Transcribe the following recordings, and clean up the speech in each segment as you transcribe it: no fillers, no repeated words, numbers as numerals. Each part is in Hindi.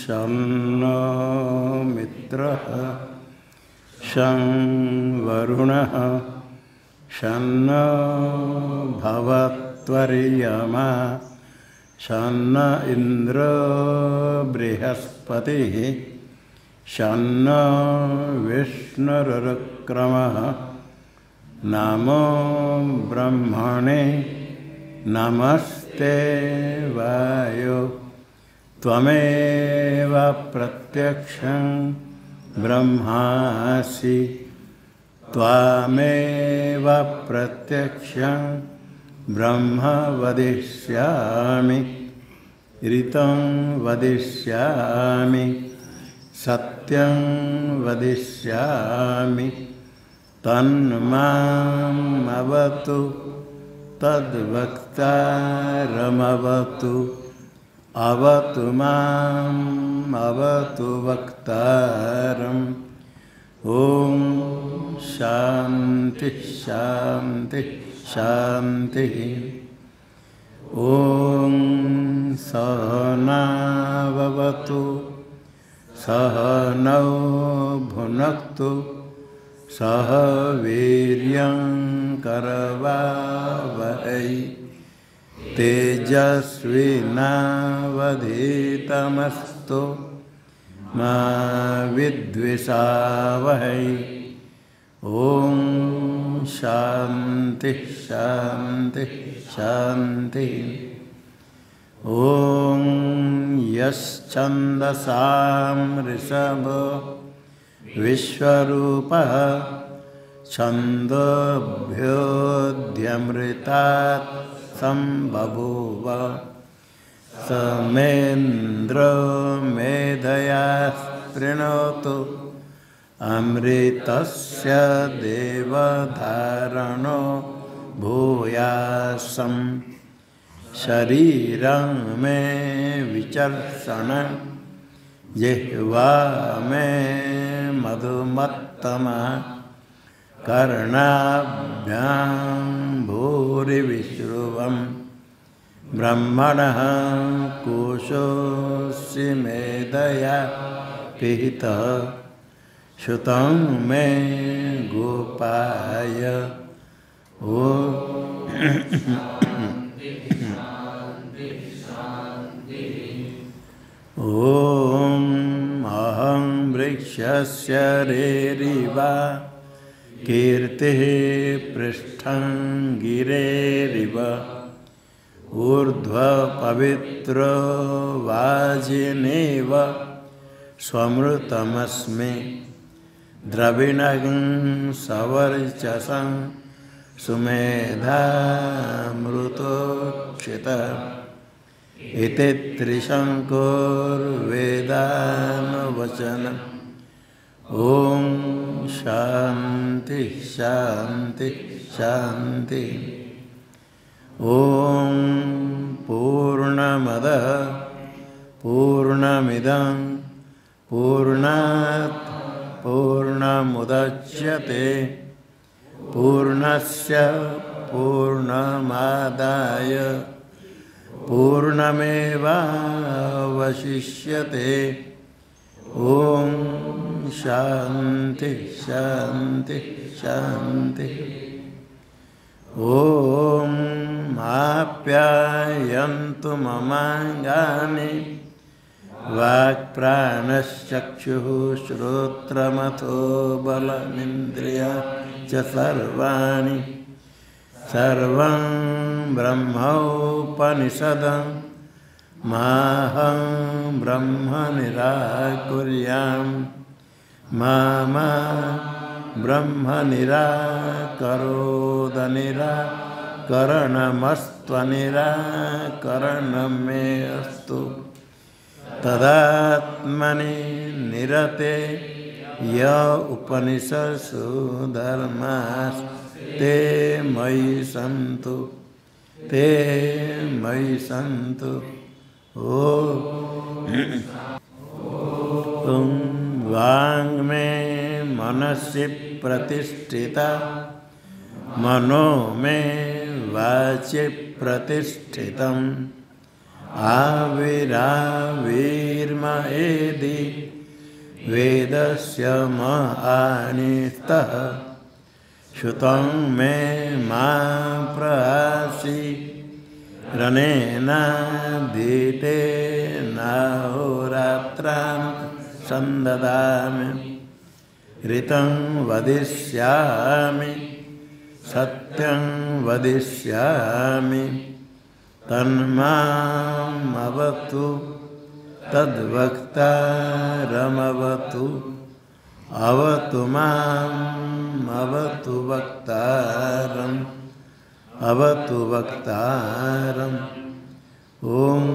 शन्नो मित्रः शं वरुणः शन्नो भवत्वर्यमा शन्न इंद्रो बृहस्पतिः शन्नो विष्णुरुक्रमः नमो ब्रह्मणे नमस्ते वायो त्वमेव प्रत्यक्षं ब्रह्मासि त्वामेव प्रत्यक्षं ब्रह्म वदिष्यामि ऋतं वदिष्यामि सत्यं वदिष्यामि तन्मामवतु तद्वक्तारमवतु अवतु माम् अवतु वक्तारम् ओम शांति शांति शांति। ओम सहनाववतु सहनौ भुनक्तु सह वीर्यं करवावहै तेजस्विनावधीतमस्तु मा विद्विषावहै। ओम शांति शांति शांति। ओम यश्छन्दसां ऋषभो विश्वरूपः छन्दोभ्योऽध्यमृतात् संबभूव समेन्द्रो मेधया स्पृणोतु अमृतस्य देवधारणो भूयासं शरीरं मे विचर्षण जिह्वा मे मधुमत्तमा कर्णाभ्यां भूरिविश्रुवम् ब्रह्मणः कोशोऽसि मेधया पिहितः श्रुतं मे गोपाय। ओम अहं वृक्षस्य रेरिवा कीर्तिः पृष्ठं गिरेरिव ऊर्ध्वपवित्रो वाजिनीव स्वमृतमस्मि द्रविणं सवर्चसं सुमेधामृतोक्षितः इति त्रिशङ्कुर्वेदानुवचनम्। ओम शांति शांति शांति। ओम पूर्णमदः पूर्णमिदं पूर्णात् पूर्णमुदच्यते पूर्णस्य पूर्णमादाय पूर्णमेवावशिष्यते। ओम शांति शांति शांति। ओम आप्यायन्तु ममाङ्गानि वाक्प्राणश्चक्षुः श्रोत्रमथो बलमिन्द्रिया च सर्वाणि सर्वं ब्रह्मोपनिषदं माहं ब्रह्म निराकुर्याम् मा ब्रह्म निराकरोद निराकरणमस्त्वनिराकरणं मे अस्तु तदात्मनि निरते य उपनिषत्सु धर्मास्ते मयि सन्तु ते मयि सन्तु। ओम वांग में मनसि प्रतिष्ठिता मनो में वाचि प्रतिष्ठितं आविराविर्म एदि वेदस्य महानिस्तः श्रुतं मे मा प्रहासि रनेनाधीतेनाहोरात्रान् सन्ददामि ऋतं वदिष्यामि सत्यं वदिष्यामि तन्मामवतु तद्वक्तारमवतु अवतु माम् अवतु वक्तारम् अवतु वक्तारम्। ओम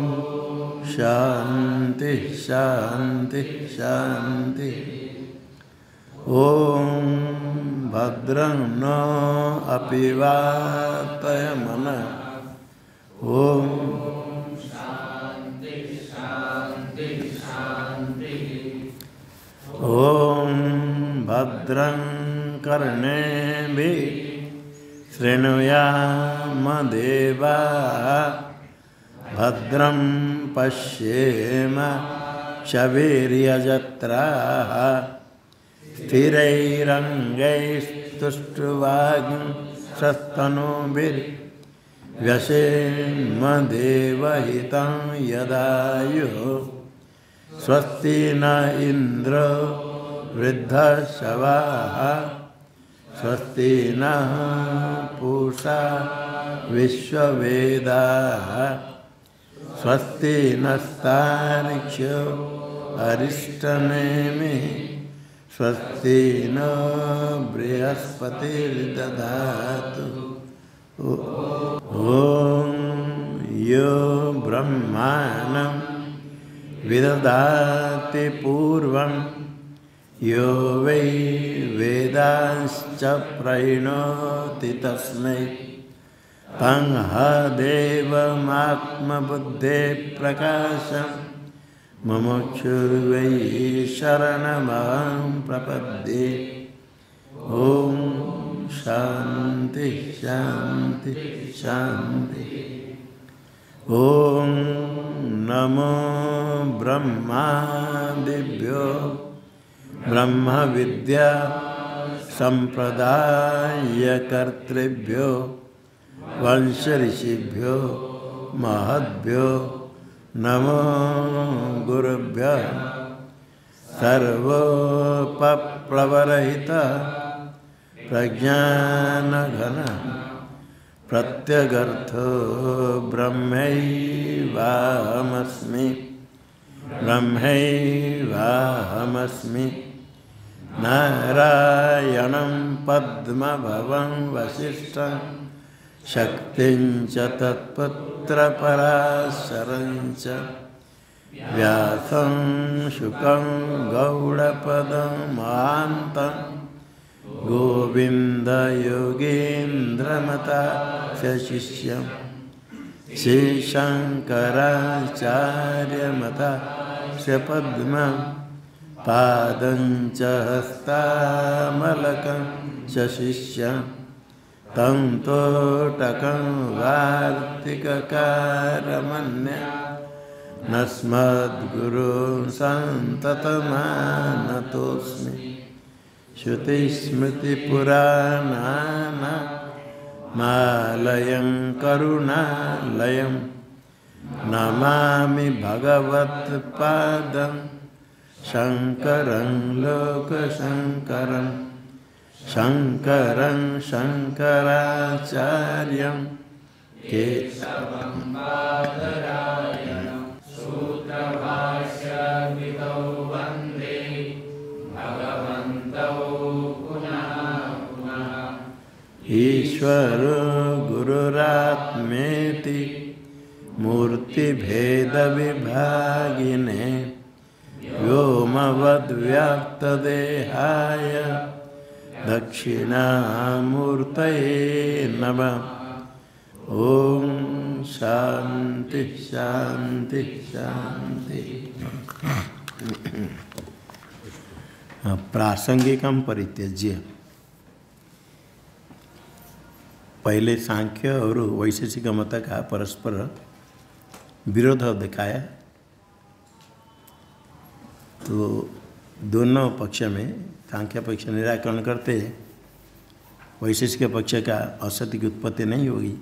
शांति शांति शांति। ओम भद्रं नो अपि वातयमनः। ओम शांति शांति शांति। ओम भद्रं कर्णेभिः शृणुयाम देवाः भद्रं पश्येम शवीर्यजत्राः स्थिरैरङ्गैस्तुष्ट्वांसस्तनूभिर्व्यसेम देवहितं यदायुः। स्वस्ति न इन्द्रो वृद्धश्रवाः स्वस्ति नः पूषा विश्ववेदाः स्वस्ति नस्तार्क्ष्यो अरिष्टनेमिः स्वस्ति न बृहस्पतिर्दधातु। ॐ यो ब्रह्माणं विदधाति पूर्वं यो वै वेदांश्च प्रणोति तस्मै तं देवमात्मबुद्धेः प्रकाशं मुमुक्षुर्वै शरणमहं प्रपद्ये। ॐ शान्ति शान्ति शान्ति। ॐ नमो ब्रह्मादिभ्यो ब्रह्म विद्या संप्रदायकर्तृभ्यो वंश ऋषिभ्यो महद्भ्यो नमो गुरुभ्यः। सर्वोपप्लवरहितः प्रज्ञानघन प्रत्यगर्थो ब्रह्मैवाहमस्मि ब्रह्मैवाहमस्मि। नारायणं पद्मभवं वसिष्ठं शक्तिं च तत्पुत्रपराशरं च व्यासं शुकं गौडपदं महान्तं गोविन्दयोगीन्द्रमतास्य शिष्यं श्रीशङ्कराचार्यमतास्य पद्मं पादं च हस्तामलकं च शिष्यं तं तोटकं वार्तिककारमन्ये नस्मद्गुरुं सन्ततमानतोऽस्मि। श्रुतिस्मृतिपुराणानामालयं करुणालयं नमामि भगवत्पादं शङ्करं लोकशङ्करं शङ्करं शङ्कराचार्यं केशवं बादरायणं सूत्रभाष्यकृतौ वन्दे भगवन्तौ पुनः पुनः। ईश्वरो गुरुरात्मेति मूर्तिभेदविभागिने व्योमवद्व्याप्तदेहाय दक्षिणामूर्तये नमः। ओम शांति शांति शांति। प्रासंगिकम परित्यज्य। पहले सांख्य और वैशेषिक मत का परस्पर विरोध दिखाया। तो दोनों पक्ष में सांख्य पक्ष निराकरण करते हैं, वैशेषिक पक्ष का असत्य की उत्पत्ति नहीं होगी।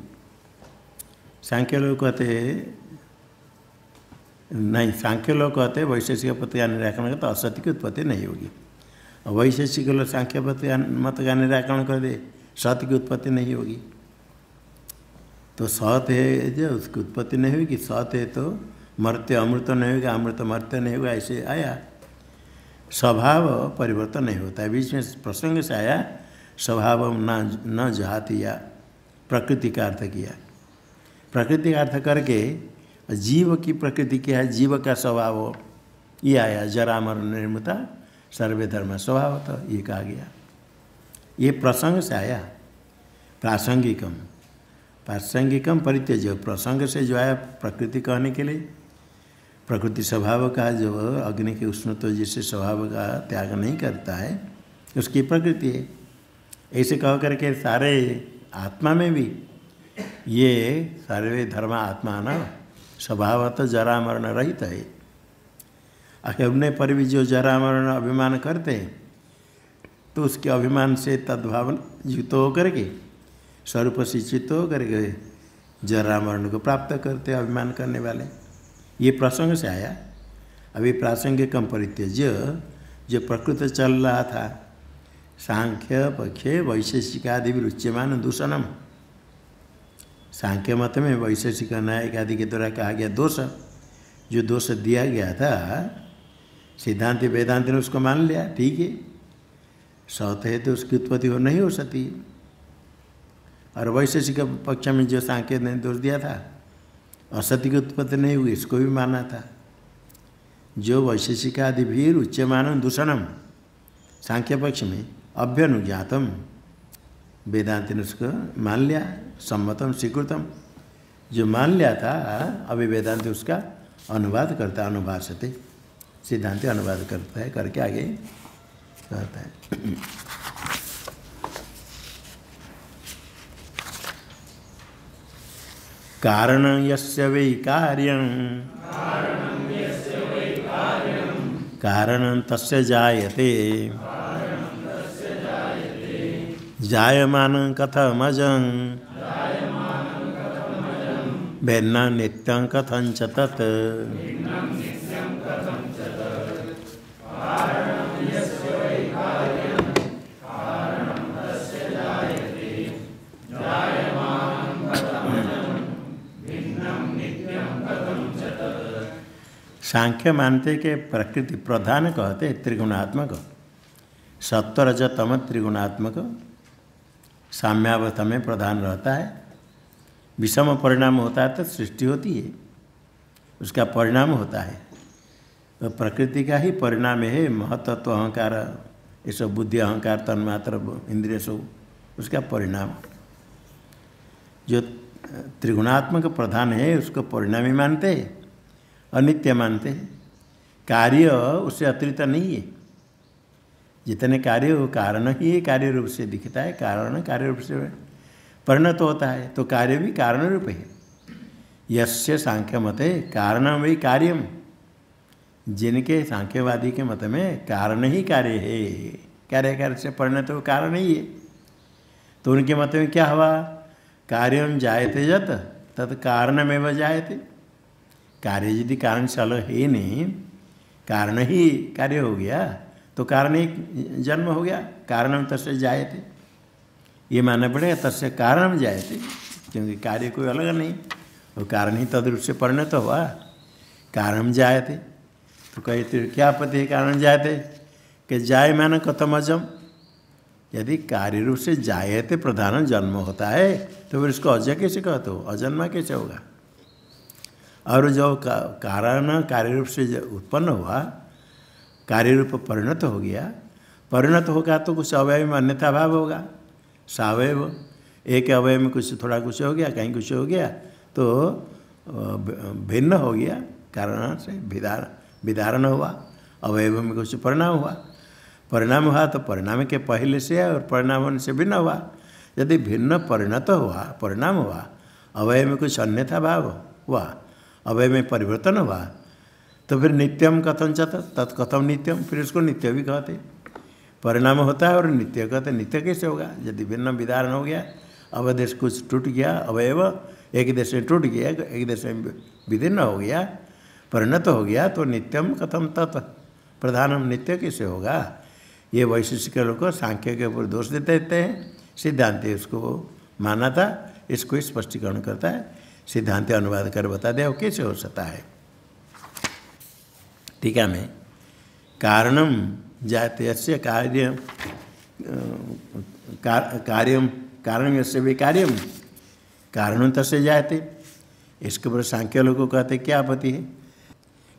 सांख्य लोग कहते नहीं, सांख्य लोग कहते वैशेषिक पक्ष का निराकरण करते असत्य की उत्पत्ति नहीं होगी, और वैशेषिक लोग सांख्य मत का निराकरण कर दे सत्य की उत्पत्ति नहीं होगी। तो सत है जो उसकी उत्पत्ति नहीं होगी, सत है तो मर्त्य अमृत नहीं होगा, अमृत मर्त्य नहीं होगा, ऐसे आया। स्वभाव परिवर्तन नहीं होता है। बीच में प्रसंग से आया स्वभाव न जहाती या प्रकृति का अर्थ किया। प्रकृति का अर्थ करके जीव की प्रकृति क्या है, जीव का स्वभाव ये आया। जरा मरण निर्मता सर्वे धर्म स्वभाव तो ये कहा गया, ये प्रसंग से आया। प्रासंगिकम परित्यज्य, प्रसंग से जो आया प्रकृति कहने के लिए। प्रकृति स्वभाव का जो अग्नि के उष्णत्व जैसे स्वभाव का त्याग नहीं करता है उसकी प्रकृति है। ऐसे कह करके सारे आत्मा में भी ये सर्वे धर्म आत्मा न स्वभाव तो जरा मरण रहित है। अपने पर भी जो जरा मरण अभिमान करते हैं तो उसके अभिमान से तद्भाव युक्त होकर के स्वरूप शिक्षित होकर के जरा मरण को प्राप्त करते अभिमान करने वाले। ये प्रसंग से आया। अभी प्रासंगिकम परित्यज्य, जो प्रकृत चल रहा था सांख्य पक्षे वैशेषिकादि विरुच्यमान दूषणम, सांख्य मत में वैशेषिक न्यायिक आदि के द्वारा कहा गया दोष, जो दोष दिया गया था सिद्धांति वेदांति ने उसको मान लिया, ठीक है सत है तो उसकी उत्पत्ति हो नहीं हो सकती। और वैशेषिक पक्ष में जो सांख्य ने दोष दिया था असत्य की उत्पत्ति नहीं हुई, इसको भी माना था। जो वैशेषिकादि भी उच्यमान दूषणम सांख्य पक्ष में अभ्यनुज्ञातम, वेदांति ने उसको मान लिया, सम्मतम स्वीकृतम, जो मान लिया था अभी वेदांति उसका अनुवाद करता है, अनुभाषते सिद्धांति अनुवाद करता है, करके आगे कहता है। कारण यस्य वै कार्यं कारणं तस्य जायते जायमानं कथमजं भिन्नं नित्यं कथञ्च तत्। सांख्य मानते कि प्रकृति प्रधान कहते त्रिगुणात्मक, सत्व रज तम त्रिगुणात्मक साम्यावस्था में प्रधान रहता है। विषम परिणाम होता है तो सृष्टि होती है, उसका परिणाम होता है। तो प्रकृति का ही परिणाम है महतत्व अहंकार, ये सब बुद्धि अहंकार तन्मात्र इंद्रिय सब उसका परिणाम। जो त्रिगुणात्मक प्रधान है उसको परिणामी मानते हैं, अनित्य मानते हैं। कार्य उससे अतिरिक्त नहीं है, जितने कार्य वो कारण ही कार्य रूप से दिखता है, कारण कार्य रूप से परिणत होता है, तो कार्य भी कारण रूप है। यस्य सांख्य मते कारणम वही कार्यम, जिनके सांख्यवादी के मत में कारण ही कार्य है, कार्य से परिणत हो कारण ही है, तो उनके मत में क्या हुआ, कार्यम जायते जत तत् कारणमेव जायते। कार्य यदि कारण से अलग है नहीं, कारण ही कार्य हो गया तो कारण ही जन्म हो गया, कारणम तस्य जायते, ये मानना पड़ेगा तस्य कारणम जायते, क्योंकि कार्य कोई अलग नहीं, वो कारण ही तद्रूप से परिणत हुआ, कारणम जायते। तो कहते क्या पति है कारण जायते, कि जाय माना कथम अजम, यदि कार्य रूप से जायते प्रधान जन्म होता है तो फिर इसको अजय कैसे कहते हो, अजन्मा कैसे होगा। और जो कारण कार्य रूप से उत्पन्न हुआ, कार्य रूप परिणत हो गया, परिणत होगा तो कुछ अवयव में अन्यथा भाव होगा, सावयव एक अवयव में कुछ थोड़ा कुछ हो गया, कहीं कुछ हो गया तो भिन्न हो गया, कारण से विदारण हुआ, अवयव में कुछ परिणाम हुआ, परिणाम हुआ तो परिणाम के पहले से और परिणाम होने से भिन्न हुआ। यदि भिन्न परिणत हुआ, परिणाम हुआ, अवयव में कुछ अन्यथा भाव हुआ अवय में परिवर्तन हुआ तो फिर नित्यम कथम चत तत्कथम नित्यम, फिर उसको नित्य भी कहते। परिणाम होता है और नित्य कहते। नित्य कैसे होगा? यदि भिन्न विधारण हो गया, अवदेश कुछ टूट गया, अवयव एक देश में टूट गया, एक देश में विभिन्न हो गया, परिणत हो गया, तो नित्यम कथम तत् प्रधानम, नित्य कैसे होगा? ये वैशेषिक लोग सांख्य के ऊपर दोष देते रहते हैं। सिद्धांत उसको माना था, इसको स्पष्टीकरण करता है। सिद्धांत अनुवाद कर बता दिया वो कैसे हो सकता है। टीका में कारणम जाते यस्य कार्यम कारण यस्य भी कार्यम कारण तस्य जायते। इसके ऊपर सांख्य लोग कहते क्या आपत्ति है?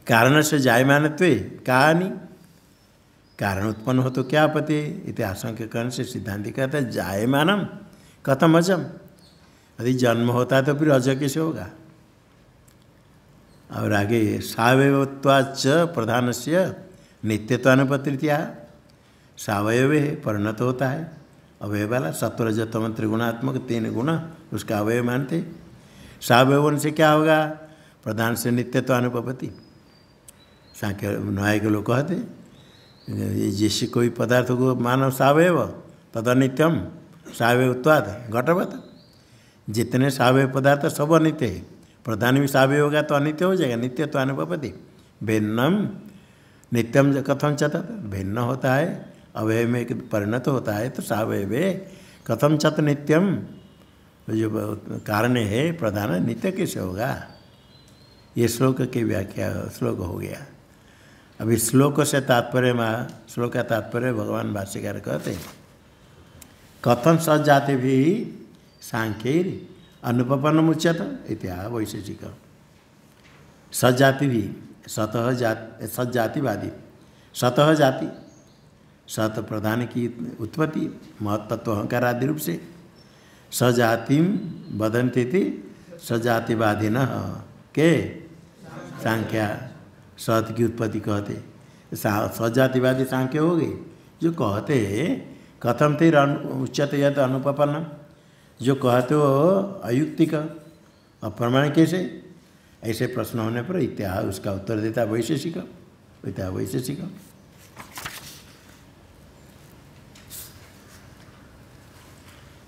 कारण से जायमानत्वे कहानी, कारण उत्पन्न हो तो क्या आपत्ति है? इतिहास के कारण से सिद्धांत कहता है जायमानम कथम अजम, यदि जन्म होता है तो फिर अज कैसे होगा? और आगे सावयवत्वाच्च प्रधान से नित्यत्वानुपत्तिया, सावयव है परिणत होता है, अवयव वाला सत्वरज तम त्रिगुणात्मक 3 गुण उसका अवयव मानते। सावयवन से क्या होगा? प्रधान से नित्यत्वानुपत्ति। सांख्य न्याय के लोग कहते जैसे कोई पदार्थ को मानव सावयव तद नित्यम सावयवत्वाद घटवत, जितने सावयव पदार्थ सब अनित्य है, प्रधान भी सावयव होगा तो अनित्य हो जाएगा। नित्य तो अनुपपति भिन्नम नित्यम कथम चतत, भिन्न होता है अवयव में परिणत होता है तो सावयव कथम चत नित्यम, जो कारण है प्रधान नित्य कैसे होगा? ये श्लोक की व्याख्या श्लोक हो गया। अभी श्लोक से तात्पर्य श्लोक का तात्पर्य भगवान भाष्यकार कहते हैं कथम सजाति भी सांख्यैर अनुपपन्न मुच्यत इत्या वैशेषिक। सजाति भी सतः सजातिवादी, सतः जाति सत प्रधान की उत्पत्ति महत्त्व अहंकार आदि रूप से, सजातिम वदन्ति थी सजातिवादिन के सांख्या सत की उत्पत्ति कहते। सजातिवादी सांख्य हो गए जो कहते कथम तिर उच्यते यद अनुपपन्न, जो कहते हो अयुक्तिक अप्रमाण कैसे? ऐसे प्रश्न होने पर इत्या उसका उत्तर देता वैशेषिक, इत्या वैशेषिक।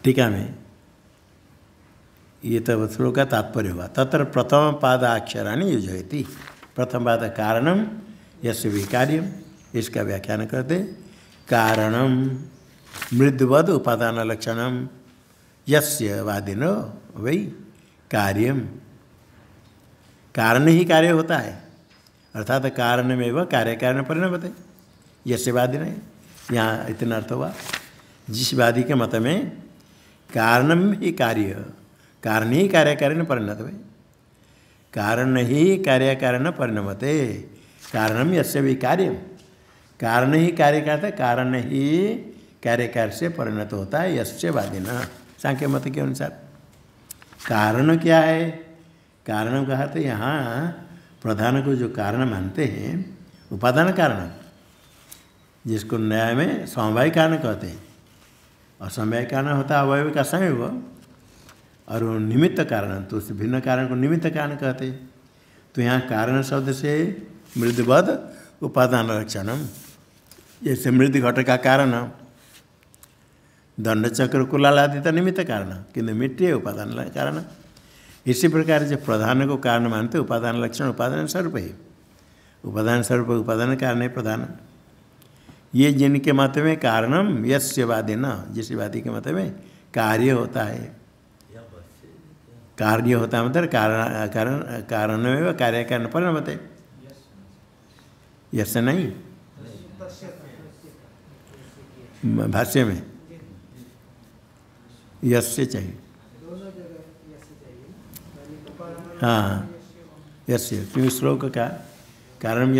टीका में ये तब श्लोक का तात्पर्य हुआ। तत्र प्रथम पादाक्षराणि योजयति, प्रथम पाद कारणम यस्य विकार्यम, इसका व्याख्यान करते कारणम मृदुवद उपादान लक्षणम यस्य वादिनो वै कार्यम, कारण ही कार्य होता है, अर्थात कारण में वह कार्य कारण परिणमते यस्य वादिन। यहाँ इतना अर्थ हुआ जिस वादी के मत में कारणम ही कार्य, कारण ही कार्य कारण परिणत हुए, कारण ही कार्य कारण परिणमते, कारणम यस्य भी कार्यम, कारण ही कार्य करता, कारण ही कार्य कार्य से परिणत होता है यस्य वादिना, सांख्य मत के अनुसार। कारण क्या है? कारण कहा तो यहाँ प्रधान को जो कारण मानते हैं उपादान कारण, जिसको न्याय में समवाय कारण कहते हैं, और समवाय कारण होता है अवयव का संयोग, और निमित्त कारण तो उस भिन्न कारण को निमित्त कारण कहते हैं। तो यहाँ कारण शब्द से मृदुवद उपादान लक्षणम, जैसे मृद घट का कारण दंड चक्र कुलाल आदि तो निमित्त कारण, किंतु मिट्टी है उपादान कारण। इसी प्रकार जो प्रधान को कारण मानते उपादान लक्षण उपादान स्वरूप है, उपादान स्वरूप उपादान कारण है प्रधान। ये जिनके मत में कारणम यस्य वादिन, जिस वादी के मत में कार्य होता है, कार्य होता है मतलब कारण कारण में कार्य कारण परिणमते, यश नहीं भाष्य में यस्य चाहिए, हाँ यस्य, क्योंकि श्लोक का कारण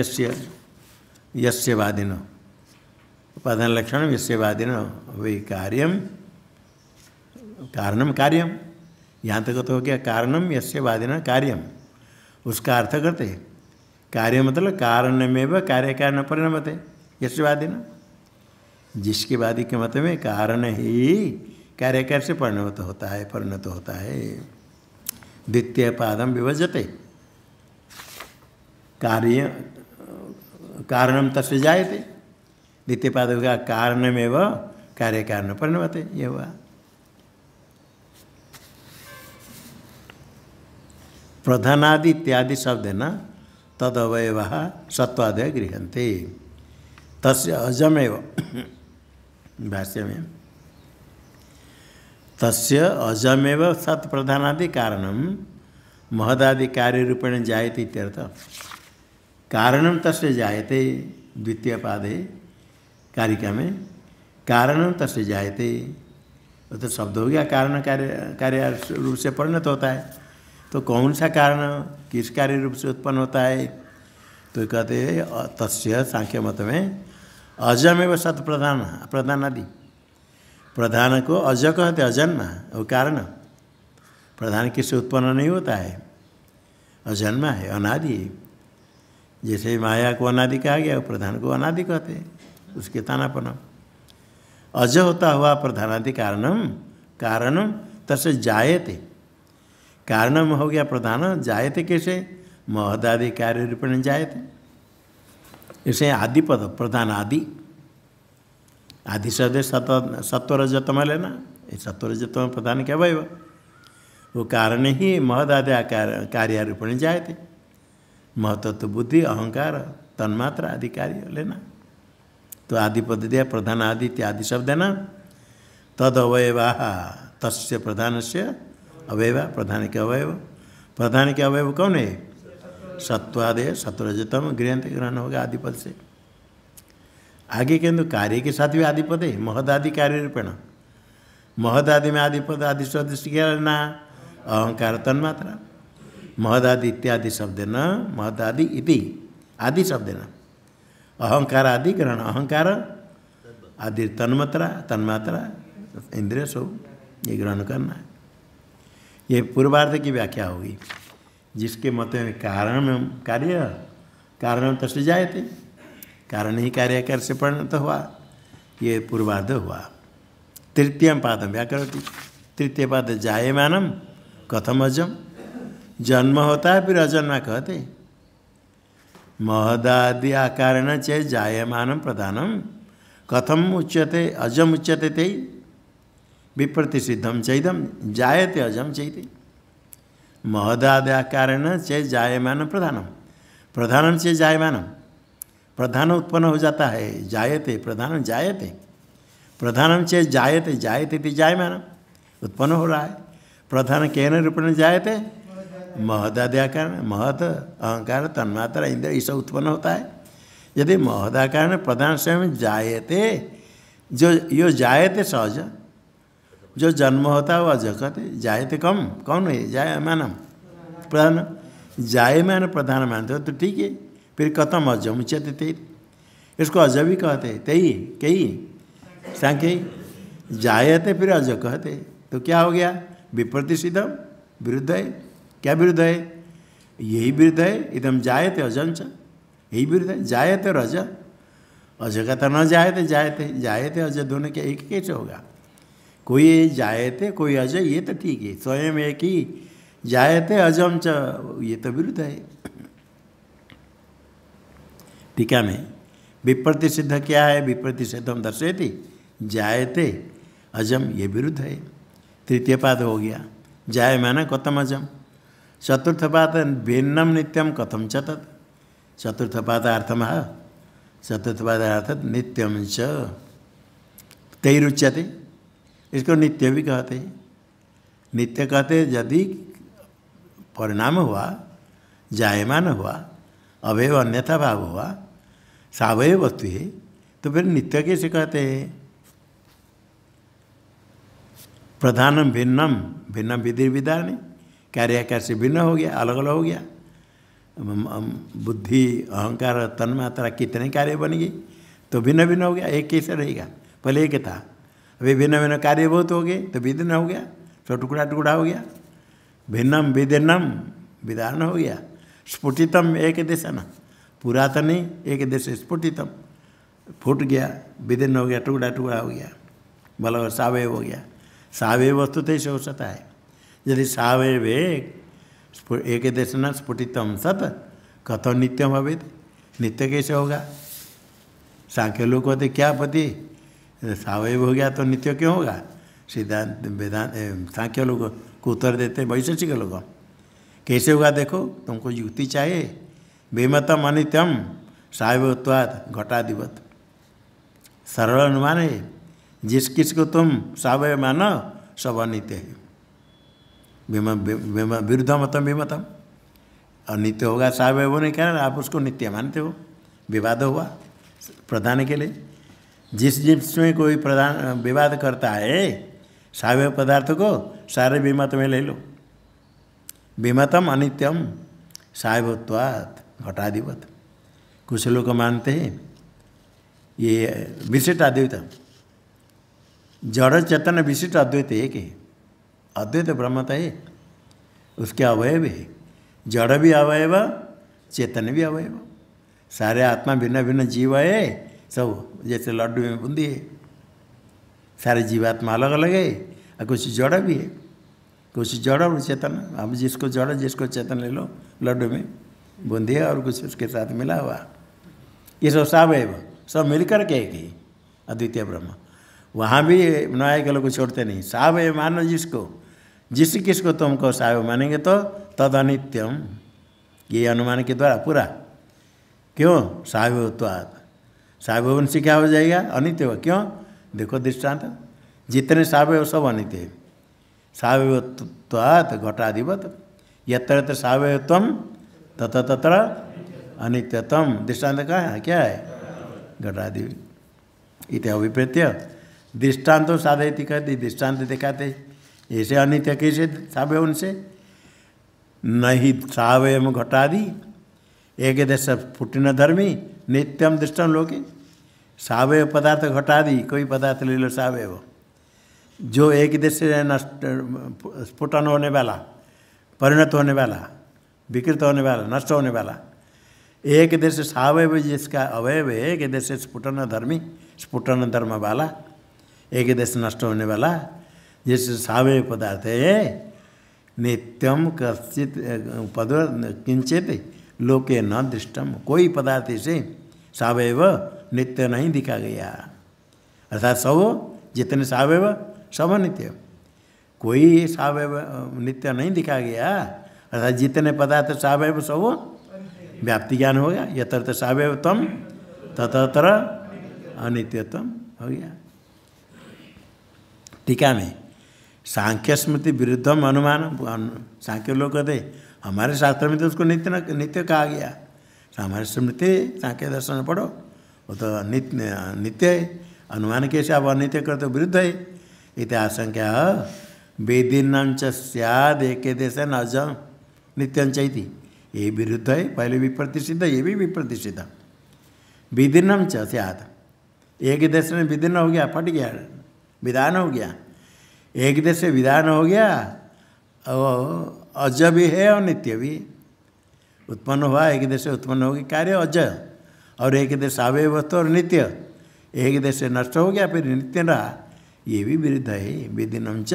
यस्य वादिन उपादान लक्षण यस्य वादिन वही कार्यम, कारणम कार्यम, यहाँ तक तो हो गया कारणम यस्य वादिन कार्यम। उसका अर्थ करते कार्य मतलब कारण में वह कार्य कारण परिणमते यस्य वादिन, जिसके वादी के मत में कारण ही कार्य कार्य से परिणत होता है, परिणत होता है। द्वितीय पादम विभजते, कार्य कारणम तस्य जायते, द्वितीय पाद होगा कारणमेव कार्य कारण परिणमते, ये हुआ। प्रधानादि इत्यादि शब्द है ना, तद अवयव सत्वादय गृह्यन्ते, तस्य अजमेव भाष्य में तस्य अजमेव सत् प्रधानादि कारणम महदादि कार्य रूपेण जायते इत्यर्थ। कारणम तस्य जायते द्वितीय पादे कारिका में, कारणम तस्य जायते, वो तो शब्द हो गया, कारण कार्य कार्य रूप से परिणत होता है। तो कौन सा कारण किस कार्य रूप से उत्पन्न होता है? तो कहते हैं तस्य सांख्य मत में अजमेव सत प्रधान प्रधानादि, प्रधान को अज कहते, अजन्मा, और कारण प्रधान किससे उत्पन्न नहीं होता है, अजन्मा है, अनादि है। जैसे माया को अनादि कहा गया, प्रधान को अनादि कहते हैं, उसके तानापन। अज होता हुआ प्रधानादि कारणम, कारणम तस्य जायते, कारणम हो गया प्रधान, जायते कैसे? महदादि कार्य रूपेण जायते। इसे आदिपद प्रधान आदि, आदि शब्द सत्वरजतम लेना, सत्वरजतम प्रधान क्या वही वो कारण ही महदादि कार्य रूपेण जायते। महतत्व बुद्धि अहंकार तन्मात्रा आदि कार्य लेना। तो आदिपद दिया प्रधान आदि इत्यादि शब्द है ना, तद अवयवा तस्य प्रधान से अवयवा, प्रधान के अवयव, प्रधान के अवयव कौन है? सत्वादय सत्वरजतम गृहंत, ग्रहण होगा आदिपद से। आगे किंतु कार्य के साथ भी आदिपद है, महदादि कार्य रूपेण। महदादि में आदिपद आदि शब्द क्या लेना? अहंकार तन्मात्रा, महदादि इत्यादि शब्द न, महदादि इति आदि शब्द न, अहंकार आदि ग्रहण, अहंकार आदि तन्मात्रा, तन्मात्रा इंद्रिय सो, ये ग्रहण करना है। ये पूर्वार्ध की व्याख्या होगी, जिसके मत में कारण कार्य कारण तस्य जायते, कारण ही कार्य कर से परिणत हुआ, ये पूर्वार्ध हुआ। तृतीय पाद व्याकरोति, तृतीय पाद जायमानम कथम अजम, जन्म होता है फिर अजन्मा कहते। महदादि आकारेण चेत् जायमानं प्रधानम कथम उच्यते अजम उच्यते ते विप्रतिसिद्धम चैदम जायते अजम चैते। महदादि आकारेण चेत् जायमानं प्रधानम, प्रधानम चेत् जायमानं, प्रधान उत्पन्न हो जाता है, जायते प्रधानम जायते, प्रधानम चेत् जायते, जायते ति जायमानं उत्पन्न हो रहा है। प्रधान केन रूपेण जायते? महदाद्याकार, महद अहंकार तन्मात्रा इंद्र ये सब उत्पन्न होता है। यदि महदाकार प्रधान स्वयं जायते, जो यो जायते सहज, जो जन्म होता है वो अज कहते। जायते कम कौन है? जायमानम प्रधान, जायमान प्रधान मानते हो तो ठीक है, फिर कथम अजम उच्यते ते, इसको अज भी कहते, तेई कई सांख्य जायते फिर अज कहते, तो क्या हो गया? विप्रतिसिद्धम, विरुद्ध है। क्या विरुद्ध है? यही विरुद्ध है, इदम जायते अजम च, यही विरुद्ध है। जायते और अज, अज का तो न जायते, जायते जायते अज दोनों के एक कैसे होगा? कोई जायते कोई अज, ये तो ठीक है, स्वयं एक ही जायते अजम च, ये तो विरुद्ध है। टीका में विप्रतिसिद्ध क्या है? विप्रतिसिद्धम दर्शयति, जायते अजम ये विरुद्ध है। तृतीय पाद हो गया, जायमाना कथम अजम। चतुर्थ पाद भिन्नम नित्यम कथम च तत्, चतुर्थ पादार्थम, चतुर्थ पादार्थ नित्यम च तैरुच्यते, इसको नित्य भी कहते हैं। नित्य कहते यदि परिणाम हुआ, जायमान हुआ, अवयव अन्यथा भाव हुआ, सावय वस्तु है, तो फिर नित्य कैसे कहते हैं? प्रधानम भिन्नम, भिन्नम विधि विधान, कार्याकार से भिन्न हो गया, अलग अलग हो गया। बुद्धि अहंकार तन्मात्रा कितने कार्य बन गई, तो भिन्न भिन्न हो गया। एक कैसे रहेगा? पहले एक था, अभी भिन्न भिन्न कार्य बहुत हो गए तो विभिन्न हो गया, तो टुकड़ा टुकड़ा हो गया। भिन्नम विधिन्नम विधान हो गया। स्फुटितम एक देशन, पुरातन नहीं एक देश, स्फुटितम फूट गया, विभिन्न हो गया, टुकड़ा टुकड़ा हो गया, बल सावय हो गया। सावय वस्तु तो ऐसे हो सकता है। यदि सावय एक देशन स्फुटितम सत कथो नित्यम अवेद, नित्य कैसे होगा? सांख्य लोग कहते क्या पति सावयव हो गया तो नित्य क्यों होगा? सिद्धांत वेदांत सांख्य लोग को उत्तर देते वैशेषिक लोग कैसे होगा? देखो तुमको युक्ति चाहिए। बेमतम अनित्यम सावयवत्वात् घटाधिपत, सरल अनुमान है। जिस किस को तुम सावय मानो सब अनित्य है। विरुद्ध मतम विमतम, अनित्य होगा सावय होने के कारण आप उसको नित्य मानते हो। विवाद हुआ प्रधान के लिए। जिसमें कोई प्रधान विवाद करता है सावय पदार्थ को सारे विमत में ले लो। विमतम अनित्यम सावयत्वात् घटाधिपत। कुछ लोग मानते हैं ये विशिष्ट अद्वैत, जड़ चेतन विशिष्ट अद्वैत एक है। अद्वैत ब्रह्मता है, उसके अवयव है। जड़ भी अवयव, चेतन भी अवयव। सारे आत्मा भिन्न भिन्न जीव है सब, जैसे लड्डू में बूंदी है। सारे जीवात्मा अलग अलग है और कुछ जड़ भी है, कुछ जड़ और चेतन। अब जिसको जड़ जिसको चेतन ले लो, लड्डू में बूंदी है और कुछ उसके साथ मिला हुआ। ये सब सावयव सब मिलकर के एक ही अद्वितीय ब्रह्म। वहाँ भी न्याय के लोग छोड़ते नहीं। सावयव मानो जिसको, जिस किसको तुमको सावयव मानेंगे तो तद अनित्यम, ये अनुमान के द्वारा पूरा। क्यों? सावयवत्वात्, सावयव से क्या हो जाएगा? अनित्य हो। क्यों? देखो दृष्टांत, जितने सावयव सब अनित्य है। सावयवत्वात् घटाधिपत, यत्र यत्र सावयवत्वम तत्र तत्र अनित्यतम। दृष्टांत का है क्या है? घटाधिपत इति अभिप्रेत्य दृष्टांत साधयति कहते, दृष्टांत दिखाते। ऐसे अनित्य कैसे सावयव उनसे? नहीं सावयव घटादि एक देश फुटिन धर्मी नित्यम दृष्टम लोके। सावयव पदार्थ घटादि कोई पदार्थ ले लो सावयव, जो एक देश से नष्ट स्फुटन होने वाला, परिणत होने वाला, विकृत होने वाला, नष्ट होने वाला। एक देश सावयव जिसका अवयव है, एक देश स्फुटन धर्मी, स्फुटन धर्म वाला, एक देश नष्ट होने वाला, जैसे सावयव पदार्थ है। नित्यम कश्चित पद किंचित लोके न दृष्टम, कोई पदार्थ से सावयव नित्य नहीं दिखा गया। अर्थात सब जितने सावयव सब नित्य, कोई सावयव नित्य नहीं दिखा गया। अर्थात जितने पदार्थ सावयव सब व्याप्ति ज्ञान हो गया। यत्र सावयवत्वम तत्र अनित्यत्वम हो गया। टीका में सांख्य स्मृति विरुद्धम अनुमान। सांख्य लोग कहते हमारे शास्त्र में तो उसको नित्य नित्य कहा गया। हमारे स्मृति सांख्य दर्शन पढ़ो, वो तो नित्य है। अनुमान कैसे आप अनित्य करते हो? विरुद्ध है। इत आशंका वेदिन्नं च स्याद एक देश न अजम नित्यं चैति, ये विरुद्ध है। पहले विप्रतिषिद्ध, ये भी विप्रतिषिद्ध। विदिन्नं च स्याद, एक देश में विदिन्न हो गया, फट गया, विधान हो गया। एक देश से विधान हो गया, और अज भी है और नित्य भी। उत्पन्न हुआ एक देश से, उत्पन्न हो गया कार्य अज, और एक देश सावयव वस्तु और नित्य। एक देश से नष्ट हो गया फिर नित्य रहा, ये भी विरुद्ध है। विदिन्नं च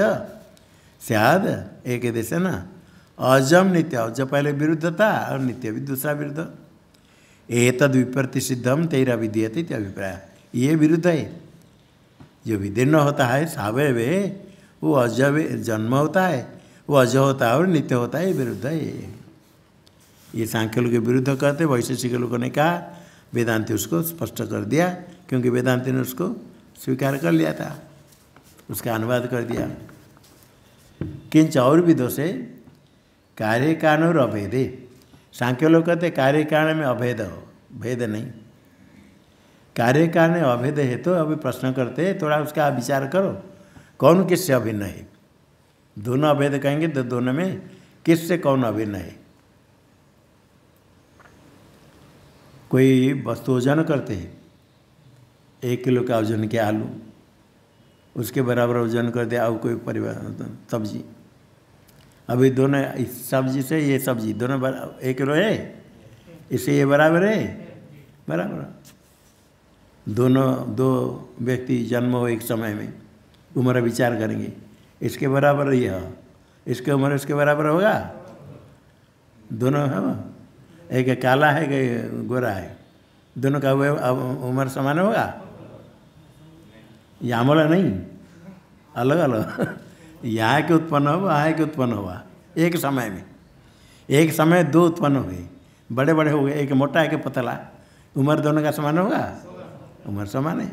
स्याद एक देश है ना, अजम नित्य। अज पहले विरुद्ध था और नित्य भी दूसरा विरुद्ध। एतद विप्रतिषिद्धम तेरा विधीयते इति अभिप्राय, ये विरुद्ध है। जो विदीर्ण होता है सावयव है, वो अज जन्म होता है, वो अज होता है और नित्य होता है, विरुद्ध है। ये सांख्य लोग के विरुद्ध कहते, वैशेषिक लोगों ने कहा, वेदांति उसको स्पष्ट कर दिया, क्योंकि वेदांति ने उसको स्वीकार कर लिया था, उसका अनुवाद कर दिया। किंच और भी दोष है, कार्य कारण और अभेदे। सांख्य लोग कहते कार्य कारण में अभेद हो, भेद नहीं। कार्य कारण अभेद है तो अभी प्रश्न करते हैं, थोड़ा उसका विचार करो, कौन किससे अभिन्न है? दोनों अभेद कहेंगे तो दोनों में किससे कौन अभिन्न है? कोई वस्तु वजन करते हैं, 1 किलो का वजन किया आलू, उसके बराबर वजन कर दिया और कोई परिवार सब्जी। अभी दोनों इस सब्जी से ये सब्जी दोनों 1 किलो है, इससे ये बराबर है, बराबर। दोनों दो व्यक्ति जन्म हो एक समय में, उम्र विचार करेंगे, इसके बराबर ये हो, इसके उम्र इसके बराबर होगा, दोनों है। एक काला है एक गोरा है, दोनों का उम्र समान होगा? यामला नहीं, अलग अलग। यहाँ के उत्पन्न हो, वहाँ के उत्पन्न हुआ एक समय में, एक समय दो उत्पन्न हुए, बड़े बड़े हो गए, एक मोटा एक पतला, उम्र दोनों का समान होगा? उम्र समान है।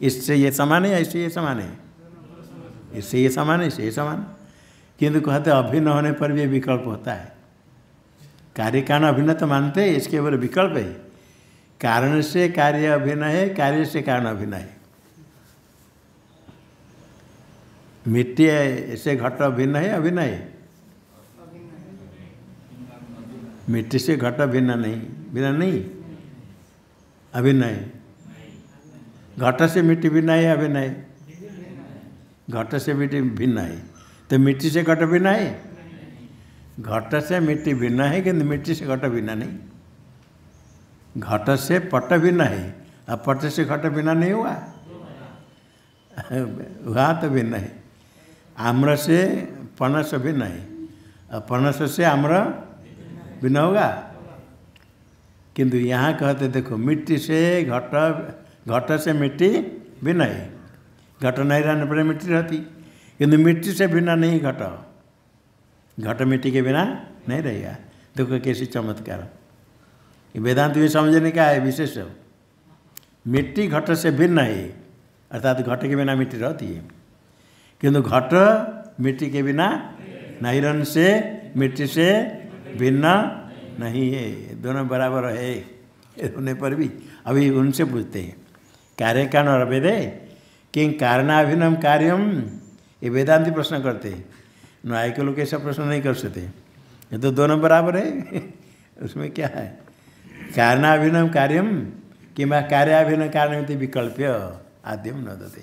इससे ये समान है, इससे ये समान है, इससे ये समान है, इससे ये समान। किंतु कहते अभिन्न होने पर भी विकल्प होता है। कार्य कारण अभिन्न तो मानते हैं, इसके ऊपर विकल्प है। कारण से कार्य अभिन्न है, कार्य से कारण अभिन्न है। मिट्टी से घट भिन्न है, अभिन्न है? मिट्टी से घट भिन्न नहीं, भिन्न नहीं, अभिन्न है। घट से मिट्टी भिन्न है, अभिन्न है? घट से मिट्टी भिन्न है, तो मिट्टी से घट भिन्न है? घट से मिट्टी भिन्न है, किंतु मिट्टी से घट भिन्न नहीं। घट से पट भिन्न है, अब पट से घट भिन्न नहीं हुआ, वहाँ तो भिन्न है। आम्र से पनस भिन्न है, अब पनस से आम्र भिन्न होगा? किंतु यहाँ कहते देखो मिट्टी से घट, घट से मिट्टी भिन्न है। घट नहीं रहने पर मिट्टी रहती, किंतु मिट्टी से भिन्न नहीं घट। घट मिट्टी के बिना नहीं रहेगा। देखो कैसी चमत्कार। वेदांत में समझने का है विशेष। मिट्टी घट से भिन्न है, अर्थात घट के बिना मिट्टी रहती है, किंतु घट मिट्टी के बिना नहीं रहने से मिट्टी से भिन्न नहीं है, दोनों बराबर है होने पर भी। अभी उनसे पूछते हैं कार्य कारण और अभेद है कि कारणाभिन्नम कार्यम, ये वेदांति प्रश्न करते हैं। न्याय के लोग ऐसा प्रश्न नहीं कर सकते, ये तो दोनों बराबर है। उसमें क्या है? कारणाभिन्नम कार्यम कि कार्याभिन्न कारण विकल्प्य आद्यम न दते।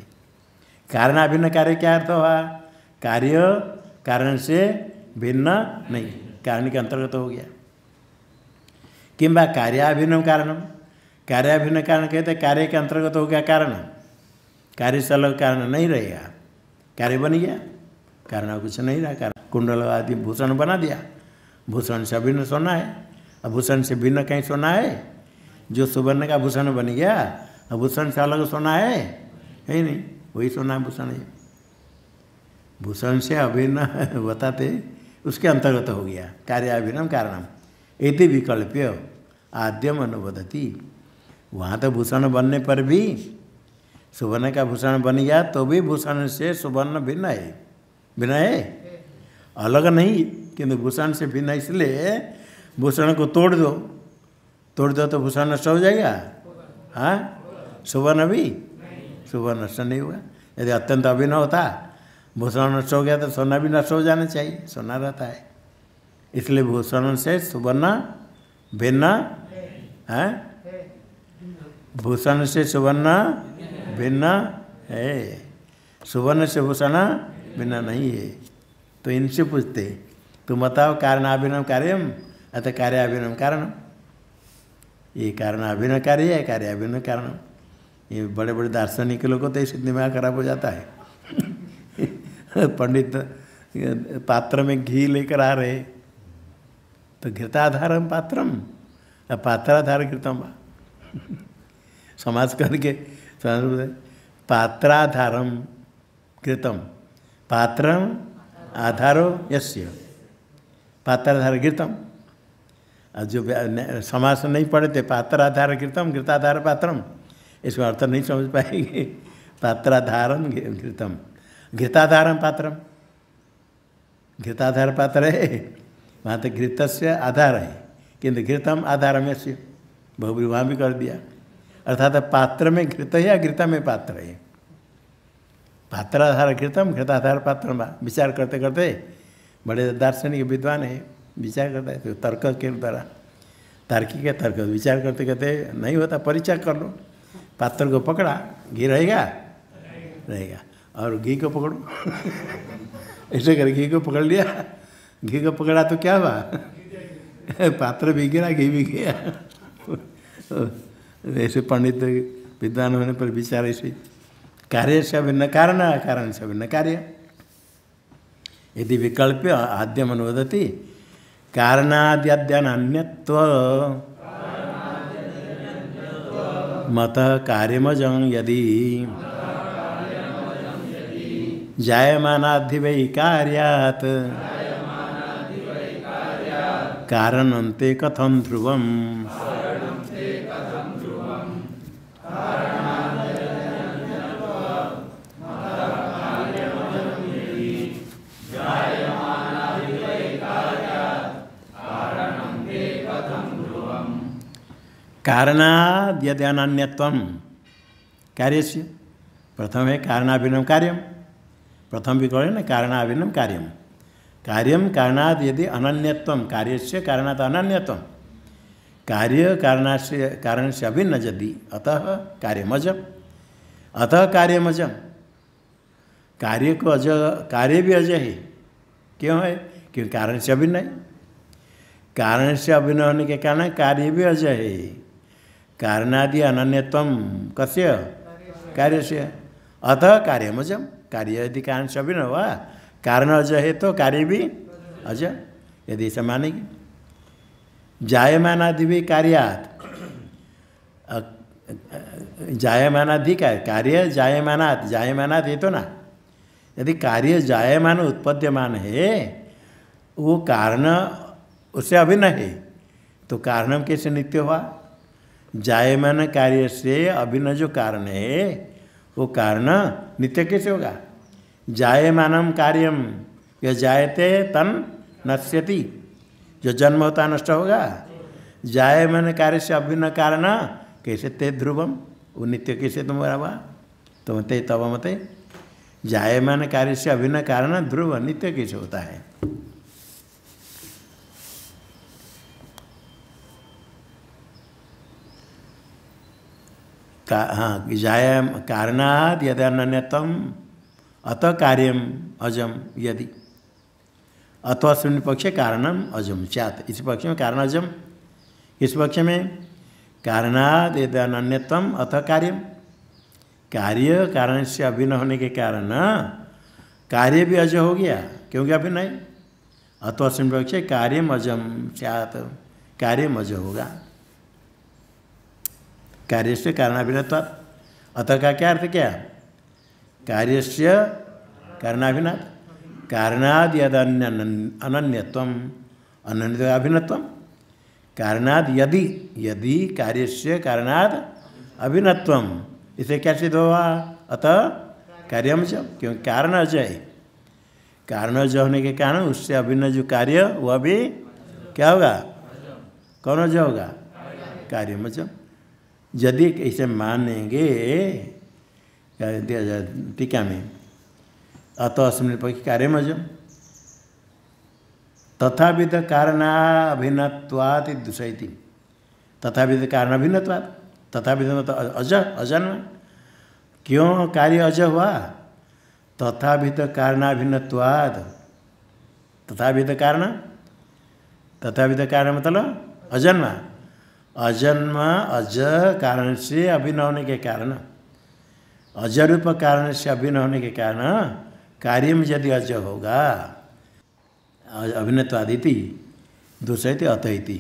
कारणाभिन्न कार्य क्या अर्थ हुआ? कार्य कारण से भिन्न नहीं, कारण के अंतर्गत हो गया। किंबा कार्याभिन्नम कारणम, कार्याभिन्न कारण कहते कार्य के अंतर्गत हो गया कारण, कार्य से अलग कारण नहीं रहेगा, कार्य बन गया, कारण कुछ नहीं रहा। कारण कुंडल आदि भूषण बना दिया, भूषण से अभिन्न सोना है, अब भूषण से भिन्न कहीं सोना है? जो सुवर्ण का भूषण बन गया, अब भूषण से अलग सोना है ही नहीं, वही सोना भूषण है। भूषण से अभिन्न बताते उसके अंतर्गत हो गया कार्याभिन्नम कारणम इति विकल्प्य आद्यम अनुवदति। वहाँ तो भूषण बनने पर भी सुवर्ण का भूषण बन गया तो भी भूषण से सुवर्ण भिन्न है, भिन्न है, अलग नहीं, किंतु भूषण से भिन्न। इसलिए भूषण को तोड़ दो, तोड़ दो तो भूषण नष्ट हो जाएगा? हाँ, सुवर्ण भी सुवर्ण नष्ट नहीं हुआ। यदि अत्यंत अभिन्न होता, भूषण नष्ट हो गया तो सोना भी नष्ट हो जाना चाहिए, सोना रहता है। इसलिए भूषण से सुवर्ण भिन्न है, भूषण से सुवर्ण भिन्न है, सुवर्ण से भूषण भिन्न नहीं है। तो इनसे पूछते तुम बताओ कारणाभिन्नम कार्यम अतः कार्याभिन्नम कारणम। ये कारणाभिन्न कार्य है, कार्याभिन्न कारणम। ये बड़े बड़े दार्शनिक लोगों को तो इससे दिमाग खराब हो जाता है। पंडित पात्र में घी लेकर आ रहे तो घृताधारम पात्रम, पात्राधार घृतम समाज करके पात्राधारम घृतम, पात्रम आधारो यस्य, पात्राधार घृतम। जो समाज नहीं पढ़ते पात्राधार घृतम घृताधार पात्रम, इसका अर्थ नहीं समझ पाएंगे। पात्राधारम घृतम, घृताधारम पात्रम, घृताधार पात्र है, वहाँ तो घृत से आधार है, किंतु घृतम आधारम यस्य, बहुब्री वहाँ भी कर दिया। अर्थात पात्र में घृत है या घृत में पात्र है। पात्राधार घृतम घृताधार पात्रम, विचार करते करते बड़े दार्शनिक विद्वान है, विचार करता है तो तर्क के द्वारा, तार्किक है तर्क, विचार करते करते नहीं होता, परिचय कर लो। पात्र को पकड़ा, घी रहेगा रहेगा, और घी को पकड़ो ऐसे कर घी को पकड़ लिया, घी को पकड़ा तो क्या हुआ? पात्र भी गिरा, घी भी गया। ऐसे पंडित विद्वान होने पर विचार ऐसे। कार्य से अभिन्न कारण, कारण से अभिन्न कार्य। यदि विकल्प आद्यम अनुवदति कारणाद्यन्यत्व मत कार्यमजं यदि जायमानाद्धि वै कार्यात् कारणन्ते कथं ध्रुवम्। कारणाद्यन्यत्वं कार्यस्य प्रथम है कारणाभिन्नं कार्यम। प्रथम भी कहें ना कारणाभिन्नं कार्यम। कार्यम कारणाद यदि अनन्यत्वं कार्यस्य कारणात् अनन्यत्वं कार्य कारण से अभिन्न यदि अतः कार्यमजम। अतः कार्यमजम कार्य को अज कार्य भी अजय है। क्यों है? क्योंकि कारण से अभिन्न है। कारण से अभिन्न होने के कारण कार्य भी अजय है। कारणादि अनन्यत्वं कस्य कार्य से अतः कार्यमजम। कार्य यदि कारण से अभिन्न हुआ कारण अजय है तो कार्य भी अजय। यदि ऐसा मानेगी जायमानादि भी कार्यात् जायमानादि कार्य जायमानात् जायमानात् है तो ना। यदि कार्य जायमान उत्पद्यमान है वो कारण उससे अभिन्न है तो कारण कैसे नित्य हुआ? जायमान कार्य से अभिन्न जो कारण है वो कारण नित्य कैसे होगा? जायमानम कार्यम यह जायते तन नश्यति जो जन्म होता नष्ट होगा। जायमान कार्य से अभिन्न कारण कैसे ते ध्रुवम वो नित्य कैसे तुम्हारा हुआ? तो मते तब मते जायमान कार्य से अभिन्न कारण ध्रुव नित्य कैसे होता है? हाँ जाय कारणाद यदि अनन्यत्वम अतः कार्यम अजम यदि अथवा पक्ष कारणम अजम स्यात्। इस पक्ष में कारण अजम। इस पक्ष में कारणाद यदि अनन्यत्वम अतः कार्यम कार्य कारण से अभिन्न होने के कारण कार्य भी अजय हो गया क्योंकि अभिन्न है। अथवा पक्ष कार्यम अजम स्यात् कार्यम अजय होगा। कार्य से कारणाभिन्नत्वात्। अतः का क्या अर्थ क्या? कार्य से कारणाभिन्नात् कारणाद यद अनन्यत्वम अनन्य अभिन्नत्वम कारणाद यदि यदि कार्य से कारणाद अभिन्नत्वम इसे क्या सिद्ध हुआ? अतः कार्यम जब क्योंकि कारण अजय कारण अजय होने के कारण उससे अभिन्न जो कार्य वह भी क्या होगा? कौन अजय होगा? कार्यम जब। यदि ऐसे मानेंगे टीका में अतः अस्मिन् पक्षे कार्यमजम तथाविध कारणाभिन्नत्वात् दूषयति। तथाविध कारण अभिन्नत्वात् तथाविध मतलब अज अजन्म। क्यों कार्य अज हुआ? तथाविध कारणाभिन्नत्वात्। तथाविध कारण मतलब अजन्म। अजन्म अज कारण से अभिन्न होने के कारण अज रूप कारण से अभिन्न होने के कारण कार्य में यदि अज होगा अभिन्नत्वादिति दूसरे अत इति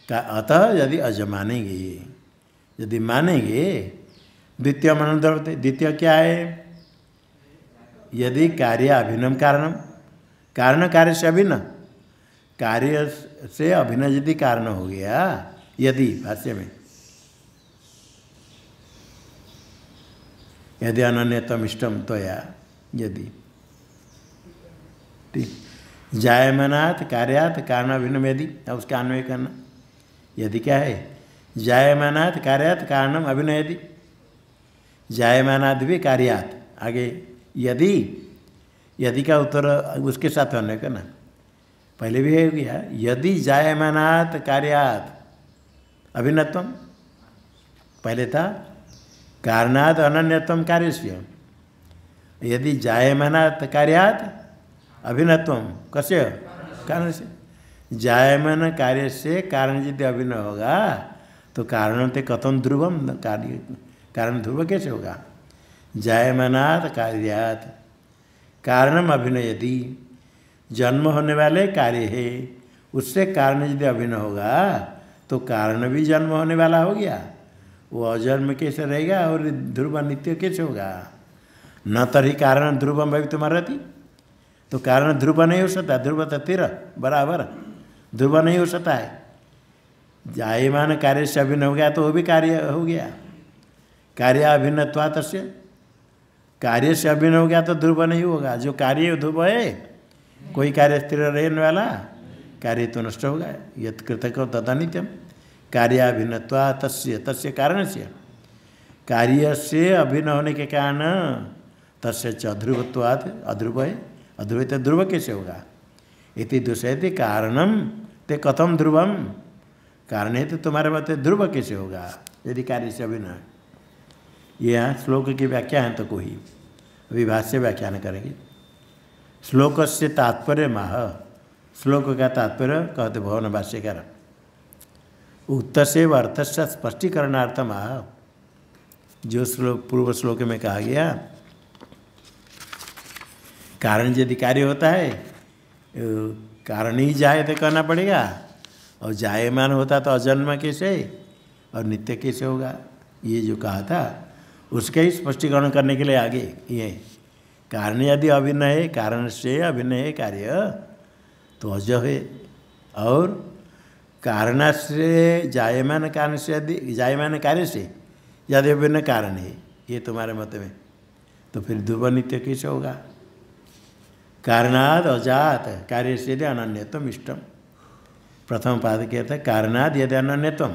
अतः यदि अज मानेंगे यदि मानेंगे द्वितीय मनोधर्मते। द्वितीय क्या है? यदि कार्य अभिन्नम कारणम कारण कार्य से अभिन्न कार्य से अभिन्न यदि कारण हो गया यदि भाष्य में यदि अनन्यतम इष्टम त्वया यदि जायमानात् कार्यात् कारण अभिन्नम यदि उसका अन्वय करना। यदि क्या है? जायमानात् कार्यात् कारणम अभिन्न यदि जायमानात् भी कार्यात् आगे यदि का उत्तर उसके साथ अन्वय करना। पहले भी है गया यदि जायमानात् कार्यात् अभिन्नत्वम पहले था कारणात् अनन्यत्वम कार्यस्य। यदि जायमानात् कार्यात् अभिन्नत्वम कस्य कारण से जायमान कार्य से कारण यदि अभिन्न होगा तो कारण ते कथम ध्रुवम कार्य कारण ध्रुव कैसे होगा? जायमानात् कार्यात् कारणम अभिनयति, जन्म होने वाले कार्य है, उससे कारण यदि अभिनय होगा तो कारण भी जन्म होने वाला हो गया, वो अजन्म कैसे रहेगा और ध्रुव नित्य कैसे होगा। न तरी कारण ध्रुवम भवितुम अर्हति, तो कारण ध्रुव नहीं हो सकता, ध्रुव तो तिर बराबर ध्रुव नहीं हो सकता है। जायमान कार्य से अभिन्न हो गया तो वो भी कार्य हो गया, कार्य अभिन्नत्वा तस्य, कार्य से अभिन्न हो गया तो ध्रुव नहीं होगा। जो कार्य ध्रुव है, कोई कार्य स्थिर रहने वाला, कार्य तो नष्ट होगा। यत् कृतको तथा नित्यम, कार्य अभिन्नत्वा तस्य, तस्य कारण से, कार्य से अभिन्न होने के कारण तस्य च अध्रुवत्वात्, अध्रुव है, अध्रुव तो ध्रुव कैसे होगा। इति दूसरे कारणम ते कथम ध्रुवम, कारण है तो तुम्हारे मत ध्रुव कैसे होगा यदि कार्य से अभिन्न है। यह श्लोक की व्याख्या है तो कोई अभी भाष्य व्याख्यान करेंगे। श्लोक से तात्पर्य माह, श्लोक का तात्पर्य कहते भवन भाष्यकार, उक्त से अर्थ से स्पष्टीकरणार्थ माह, जो श्लोक पूर्व श्लोक में कहा गया कारण यदि कार्य होता है, कारण ही जाए तो कहना पड़ेगा, और जायमान होता तो अजन्म कैसे और नित्य कैसे होगा, ये जो कहा था उसके ही स्पष्टीकरण करने के लिए आगे ये कारण यदि अभिन्न है, कारण से अभिन्न है कार्य तो अज है, और कारण से जायमान कारण से यदि जायमान कार्य से यदि अभिन्न कारण है, ये तुम्हारे मत में, तो फिर ध्रुव नित्य कैसे होगा। कारणाद अजात कार्य से यदि अनन्यत्वम इष्टम, प्रथम पाद कहता है कारणाद यदि अनन्यत्वम,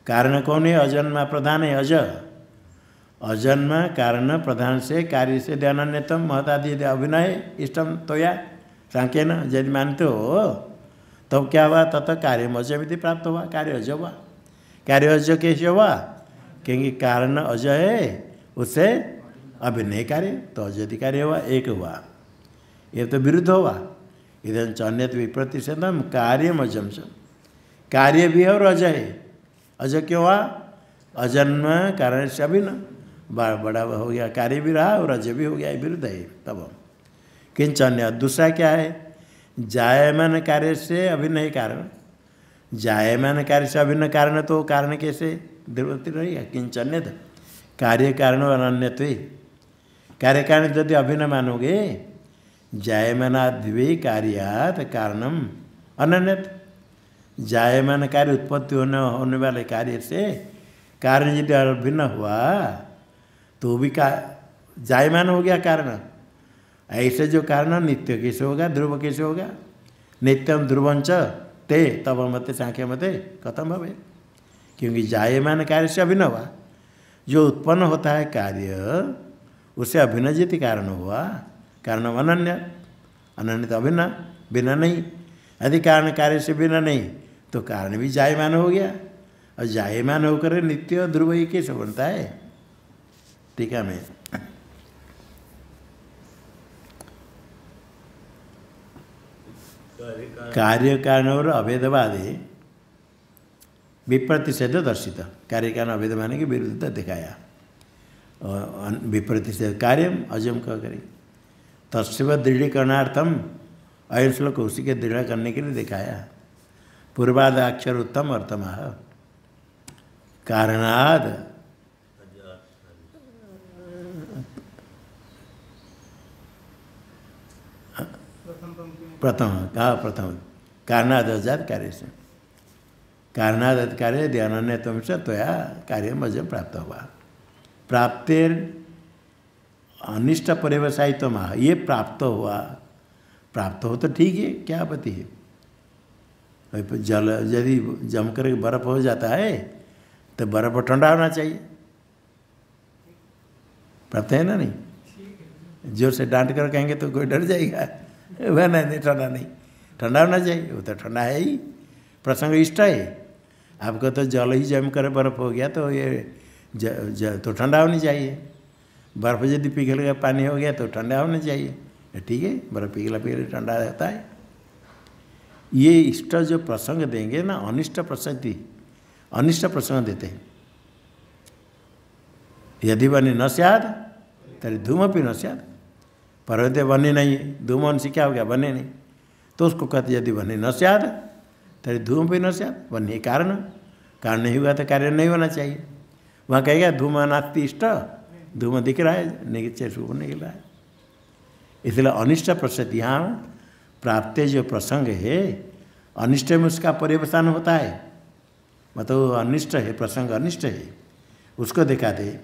कारण कौन है, अजन्मा प्रधान है, अज अजन्म कारण प्रधान से कार्य से यदि अनन्यत्वम महतादि यदि अभिनय इष्टम तो या सांख्य न यदि मानते हो तब क्या हुआ, तथा कार्य अजमिति प्राप्त हुआ, कार्य अज हुआ। कार्य अज कैसे हुआ, क्योंकि कारण अज है, उससे अभिनय कार्य तो अजति कार्य हुआ, एक हुआ, ये तो विरुद्ध हुआ। इधर अन्यत विप्रतिषेधम कार्यम अजम से, कार्य भी है और अज है, अज क्यों हुआ, अजन्म कारण से अभिन्न, बड़ा हो गया, कार्य भी रहा और अज भी हो गया, विरुद्ध है। तब किंच अन्य दूसरा क्या है, जायमान कार्य से अभिन्न है कारण, जायमान कार्य से अभिन्न कारण तो कारण कैसे दुर्वृत्ति रहेगा। किंच अन्य कार्य कारण और अन्यत्व, कार्य कारण यदि अभिन्न मानोगे, जायमानाद्वे कार्यात कारणम अनन्यत, जायमान कार्य उत्पत्ति होने वाले कार्य से कारण यदि अभिन्न हुआ तो भी का जायमान हो गया कारण। ऐसे जो कारण नित्य कैसे होगा, ध्रुव कैसे होगा, नित्यम ध्रुवंच ते तब मते सांख्य मते कथम भवे, क्योंकि जायमान कार्य से अभिन्न हुआ, जो उत्पन्न होता है कार्य उससे अभिन्न जिति कारण हुआ, कारण अनन्य, अनन्य तो अभिन्न, बिना नहीं, यदि कारण कार्य से बिना नहीं तो कारण भी जायमान हो गया, और जायमान होकर नित्य ध्रुव ही कैसे बनता है। ठीक है, मैं कार्य कारण और अभेदवादे विप्रतिषेध दर्शित, कार्य कारण अभेद माने की विरुद्धता दिखाया, और विप्रतिषेध कार्यम अजम कह करें, तस्व दृढ़ीकरणार्थम अयन श्लोक उसी के दृढ़ करने के लिए दिखाया। पूर्वाद अक्षर उत्तम अर्थमाह, कारणाद प्रथम कहा, प्रथम कारणाद अजात कार्य से, कारणाद कार्य यदि अनन्यत्व से तो या कार्य मजम प्राप्त हुआ, प्राप्तिर अनिष्ट पर्यवसायित्व माह, ये प्राप्त हुआ, प्राप्त हो तो ठीक है, क्या आपत्ति है। जल यदि जम कर बर्फ हो जाता है तो बर्फ ठंडा होना चाहिए, प्राप्त है ना, नहीं जोर से डांट कर कहेंगे तो कोई डर जाएगा, वह नहीं ठंडा नहीं, ठंडा होना चाहिए, वो तो ठंडा है ही, प्रसंग इष्ट है। आपको तो जल ही जम कर बर्फ हो गया तो ये तो ठंडा होनी चाहिए, बर्फ यदि पिघल गया पानी हो गया तो ठंडा होना चाहिए, ठीक है, बर्फ पिघला ठंडा रहता है। ये इष्ट जो प्रसंग देंगे ना, अनिष्ट प्रसंग, अनिष्ट प्रसंग देते हैं। यदि बने न स्याद तरी धूमपि न स्यात्। पर्वते बने नहीं, धूम से क्या हो गया, बने नहीं। तो उसको कहते यदि बने न स्यात् तरी धूमपि न स्यात्। बने कारण, कारण नहीं हुआ तो कार्य नहीं होना चाहिए। वहाँ कहेगा धूम नास्ति इष्ट, धूम दिख रहा है, नीचे शुभ निकल रहा है। इसलिए अनिष्ट प्रसति, यहाँ प्राप्त जो प्रसंग है अनिष्ट में उसका पर्यवसान होता है, मतलब अनिष्ट है, प्रसंग अनिष्ट है, उसको दिखाते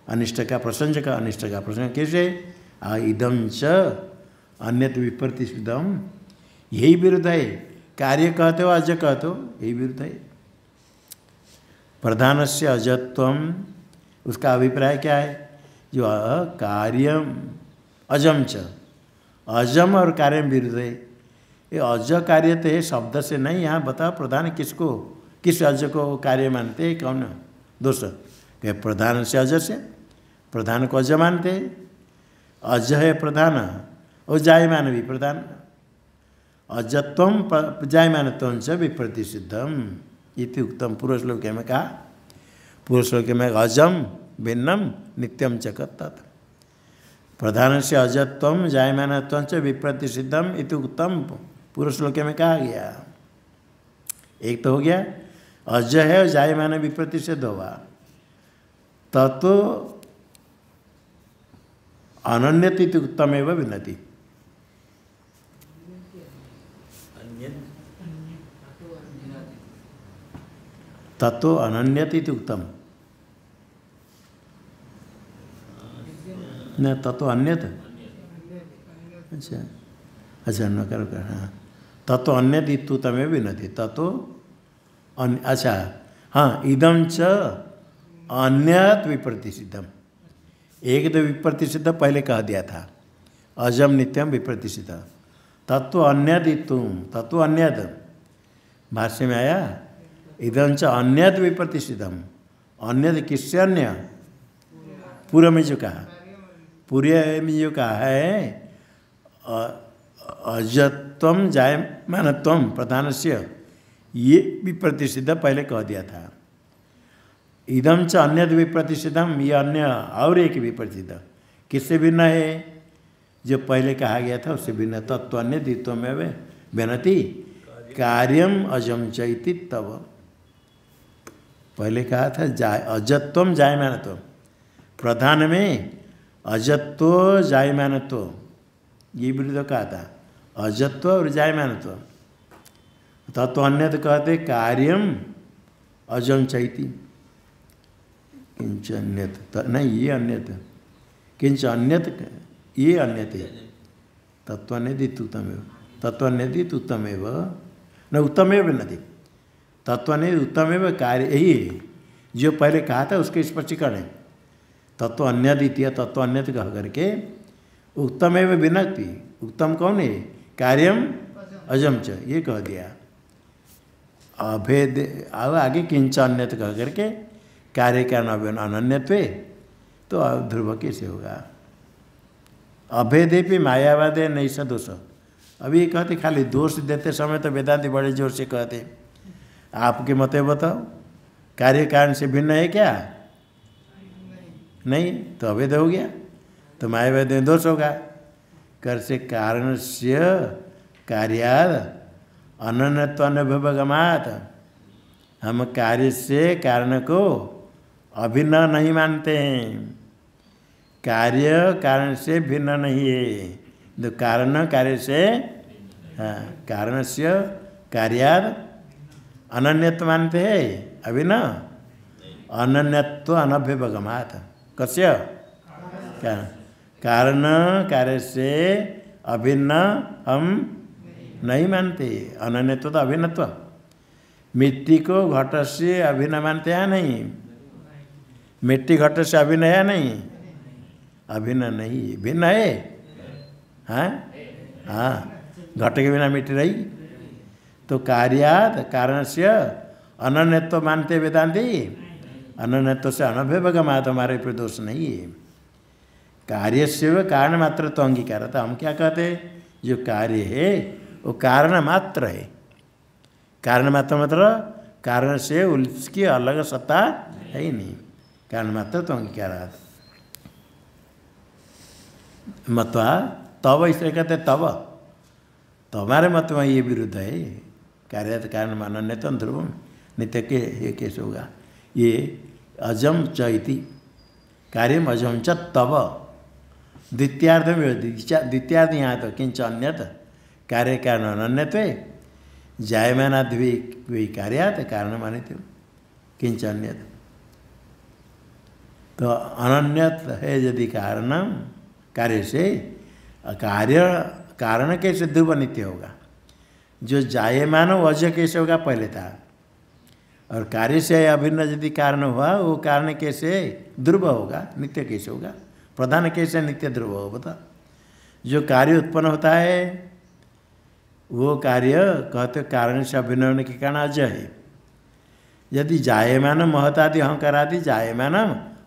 अनिष्ट का प्रसंग का, अनिष्ट का प्रसंग कैसे। इदम च अन्यत विप्रतिषिद्धम, यही विरुद्ध है। कार्य कहते हो अज कहते हो, यही विरुद्ध है। प्रधान से अजत्वम, उसका अभिप्राय क्या है, जो कार्यम अजम च, अजम और कार्यम विरुद्ध है। ये अज कार्य तो है शब्द से नहीं, यहाँ बताओ प्रधान किसको, किस अज को कार्य मानते हैं, कौन दोष क्या। प्रधान से अज से, प्रधान को अज मानते हैं, अज है प्रधान और जायमान भी प्रधान। अजत्वम जायमानत्वं च विप्रतिषिद्धम इति उक्तम। पूर्व श्लोक में कहा, पूर्व श्लोक में अजम भिन्नम नित्यम च तत्। प्रधान से अजत्वम जायमानत्वं च विप्रतिषिद्धम इति उक्तम, पूर्व श्लोक में कहा गया। एक तो हो गया अज है और जायमान विप्रतिषिद्ध हुआ, ततो अनन्यत इति उत्तम एवं विनति। ततो अनन्यत इति उत्तम, न ततो अन्यत, अच्छा अच्छा न करो कर, हाँ ततो अन्यत इत्युत्तम एवं विनति। ततो अच्छा हाँ, इदम च अन्यत विप्रतिषिद्धम, एक तो विप्रतिषिद्ध पहले कह दिया था, अजम नित्यम विप्रतिषिद्ध। तत्व अन्यत इत्युम, तत्व अन्यत भाष्य में आया, इदं च अन्यत विप्रतिषिद्धम। अन्यत किससे अन्य, पूर्व में जो कहा, पूर्व में जो कहा है अजत्वम जायमानत्वम प्रधानस्य, ये विप्रतिषिद्ध पहले कह दिया था। इदम च अन्यत विप्रतिषिद्धम, ये अन्य और एक विप्रतिषिद्ध किससे भिन्न है, जो पहले कहा गया था उससे भिन्न। तत्व अन्य द्वित्व में विनति कार्यम अजम चैति। तब पहले कहा था अजत्वम जायमानत्व, प्रधान में अजत्व जायमानत्व, ये विरुद्ध कहा था, अजत्व और जायमानत्व। तत्व अन्यत कहते कार्यम अजम चैति, किंच अन्यत नहीं, ये अन्यत, किंच अन्यत ये अन्यत है। तत्वान्यदित उत्तमेव, तत्वान्यदित उत्तमेव न उत्तमेव नदी, तत्वान्यदित उत्तमेव कार्य यही है जो पहले कहा था उसके स्पष्टीकरण है। तत्व अन्यद्वितीय, तत्व अन्यत कह करके उत्तमेव विनक्ति, उत्तम कौन है, कार्यम अजम च, ये कह दिया। अभेद अब आगे किंच अन्यत कह करके कार्य का अनन्यत्व, तो ध्रुव कैसे होगा। अभेदे भी मायावादे नहीं सा दोष। अभी कहते खाली दोष देते समय तो वेदांति बड़े जोर से कहते, आपके मत बताओ कार्य कारण से भिन्न है क्या, नहीं, तो अभेद हो गया, तो मायावाद में दोष होगा। कर से कारण से कार्याद अनन्यत्व अनुभवगमात, हम कार्य से कारण को अभिन्न नहीं मानते हैं, कार्य कारण से भिन्न नहीं है। तो कारण कार्य से, हाँ कारण से कार्याद अनन्यत्व मानते हैं, अभिन्न अनन्यत्व अनभ्युपगमात्। कस्य, कारण कार्य से अभिन्न हम नहीं मानते, अनन्यत्व तो अभिन्नत्व। मिट्टी को घट से अभिन्न मानते हैं नहीं, मिट्टी घट से अभिन्न है नहीं, अभिन्न नहीं, भिन्न है, हाँ हाँ, घट के बिना मिट्टी रही। तो कार्यात कारण से अनन्यत्व मानते वेदांती, अनन्यत्व से अनभ्युपगमात्, हमारे पर दोष नहीं है। कार्य से वह कारण मात्र तो अंगीकार था। हम क्या कहते हैं, जो कार्य है वो कारण मात्र है। कारण मात्र मतलब कारण से उसकी अलग सत्ता है ही नहीं, कारण मात्र तो अंगीकार। मतवा तब इसलिए कहते तब तुम्हारे मत में ये विरुद्ध है। कार्य कारण मानन्य तो ध्रुवम नित्य के ये कैसे होगा। ये अजम च इति कार्यम अजम च तब द्वितीयार्ध में द्वितीयार्ध यहाँ तो किंच अन्यत कार्य कारण अनन्यत्वे जायमानाद्वि वही कार्यात कारण मानित किंच अन्यत। तो अनन्यत है यदि कारण कार्य से कार्य कारण कैसे ध्रुव नित्य होगा। जो जायमान अज कैसे होगा पहले था, और कार्य से अभिन्न यदि कारण हुआ वो कारण कैसे ध्रुव होगा, नित्य कैसे होगा, प्रधान कैसे नित्य ध्रुव होगा बता। जो कार्य उत्पन्न होता है वो कार्य कहते कारण से अभिन्न होने के कारण अज है। यदि जायमान महतादि अहंकार आदि जायमान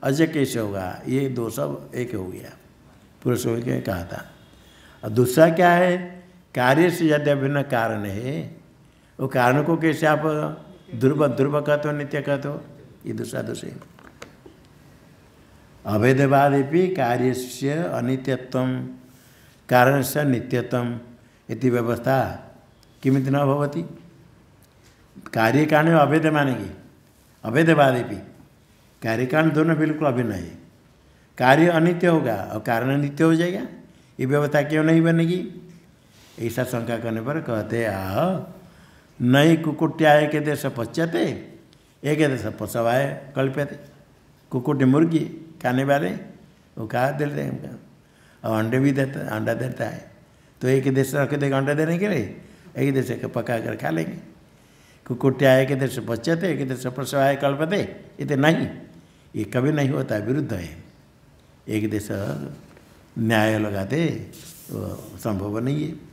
अज कैसे होगा, ये दो सब एक हो गया, पुरुष हो के कहा था। और दूसरा क्या है, कार्य से यदि अभिन्न कारण है वो कारण को कैसे आप ध्रुव ध्रुव कहते हो नित्य कहते हो, ये दूसरा दोष है। अभेदवादी कार्य से अनित्यत्व कारण से नित्यत्व इति व्यवस्था किमित न भवति। कार्य कारण अभेद मानेगी, अभेदवादी भी कार्य कारण दोनों बिल्कुल अभिन्न है। कार्य अनित्य होगा और कारण नित्य हो जाएगा, ये व्यवस्था क्यों नहीं बनेगी। ऐसा शंका करने पर कहते आह नई कुकुट्या एक देश पच्यते एक देश पशवाय कल्प्यते। कुकुट मुर्गी खाने वाले वो खा देते हैं और अंडे भी देता, अंडा देता है, तो एक देश रख देगा अंडा देने के लिए, एक देश पका कर खा लेंगे। कुकुट्या एक देश पच्यते एक देश पशवाय कल्प्यते, ये तो नहीं, ये कभी नहीं होता, विरुद्ध है। एक देश न्याय लगाते वो संभव नहीं है।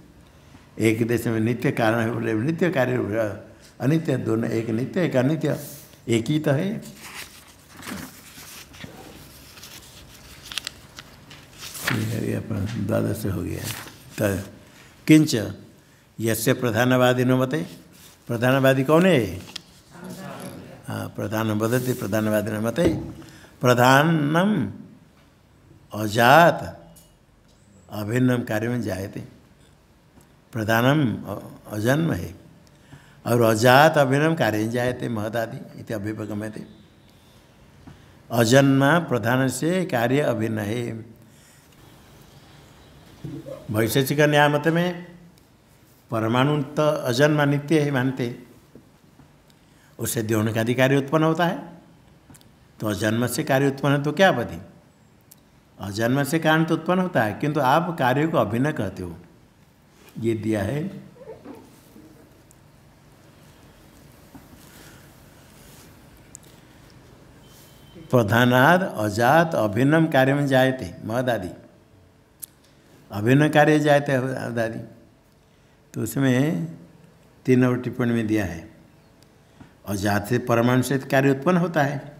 एक देश में नित्य कारण है, नित्य कार्य अनित्य, दोनों एक नित्य एक अनित्य एक ही तो है। ये अपना द्वादश हो गया। तो किंच यस्य प्रधानवादी न मते, प्रधानवादी कौन है। हाँ प्रधान बदती प्रधानवादी न मते प्रधानम अजात अभिन्नम कार्य में जायते। प्रधानम अजन्म है और अजात अभिन्नम कार्य जायते महदादि इति अभ्युपगम्यते। अजन्मा प्रधान से कार्य अभिन्न है। वैशेषिक न्याय मत में परमाणु तो अजन्मा नित्य है मानते, उससे द्योन का कार्य उत्पन्न होता है। तो अजन्म से कार्य उत्पन्न है तो क्या बदी, अजन्म से कारण तो उत्पन्न होता है, किंतु आप कार्य को अभिन्न कहते हो, ये दिया है। प्रधानाद अजात अभिन्नम कार्य में जायते महदादि, अभिन्न कार्य जायते महदादि। तो उसमें 3 नंबर टिप्पणी में दिया है अजात से परमाणु से कार्य उत्पन्न होता है,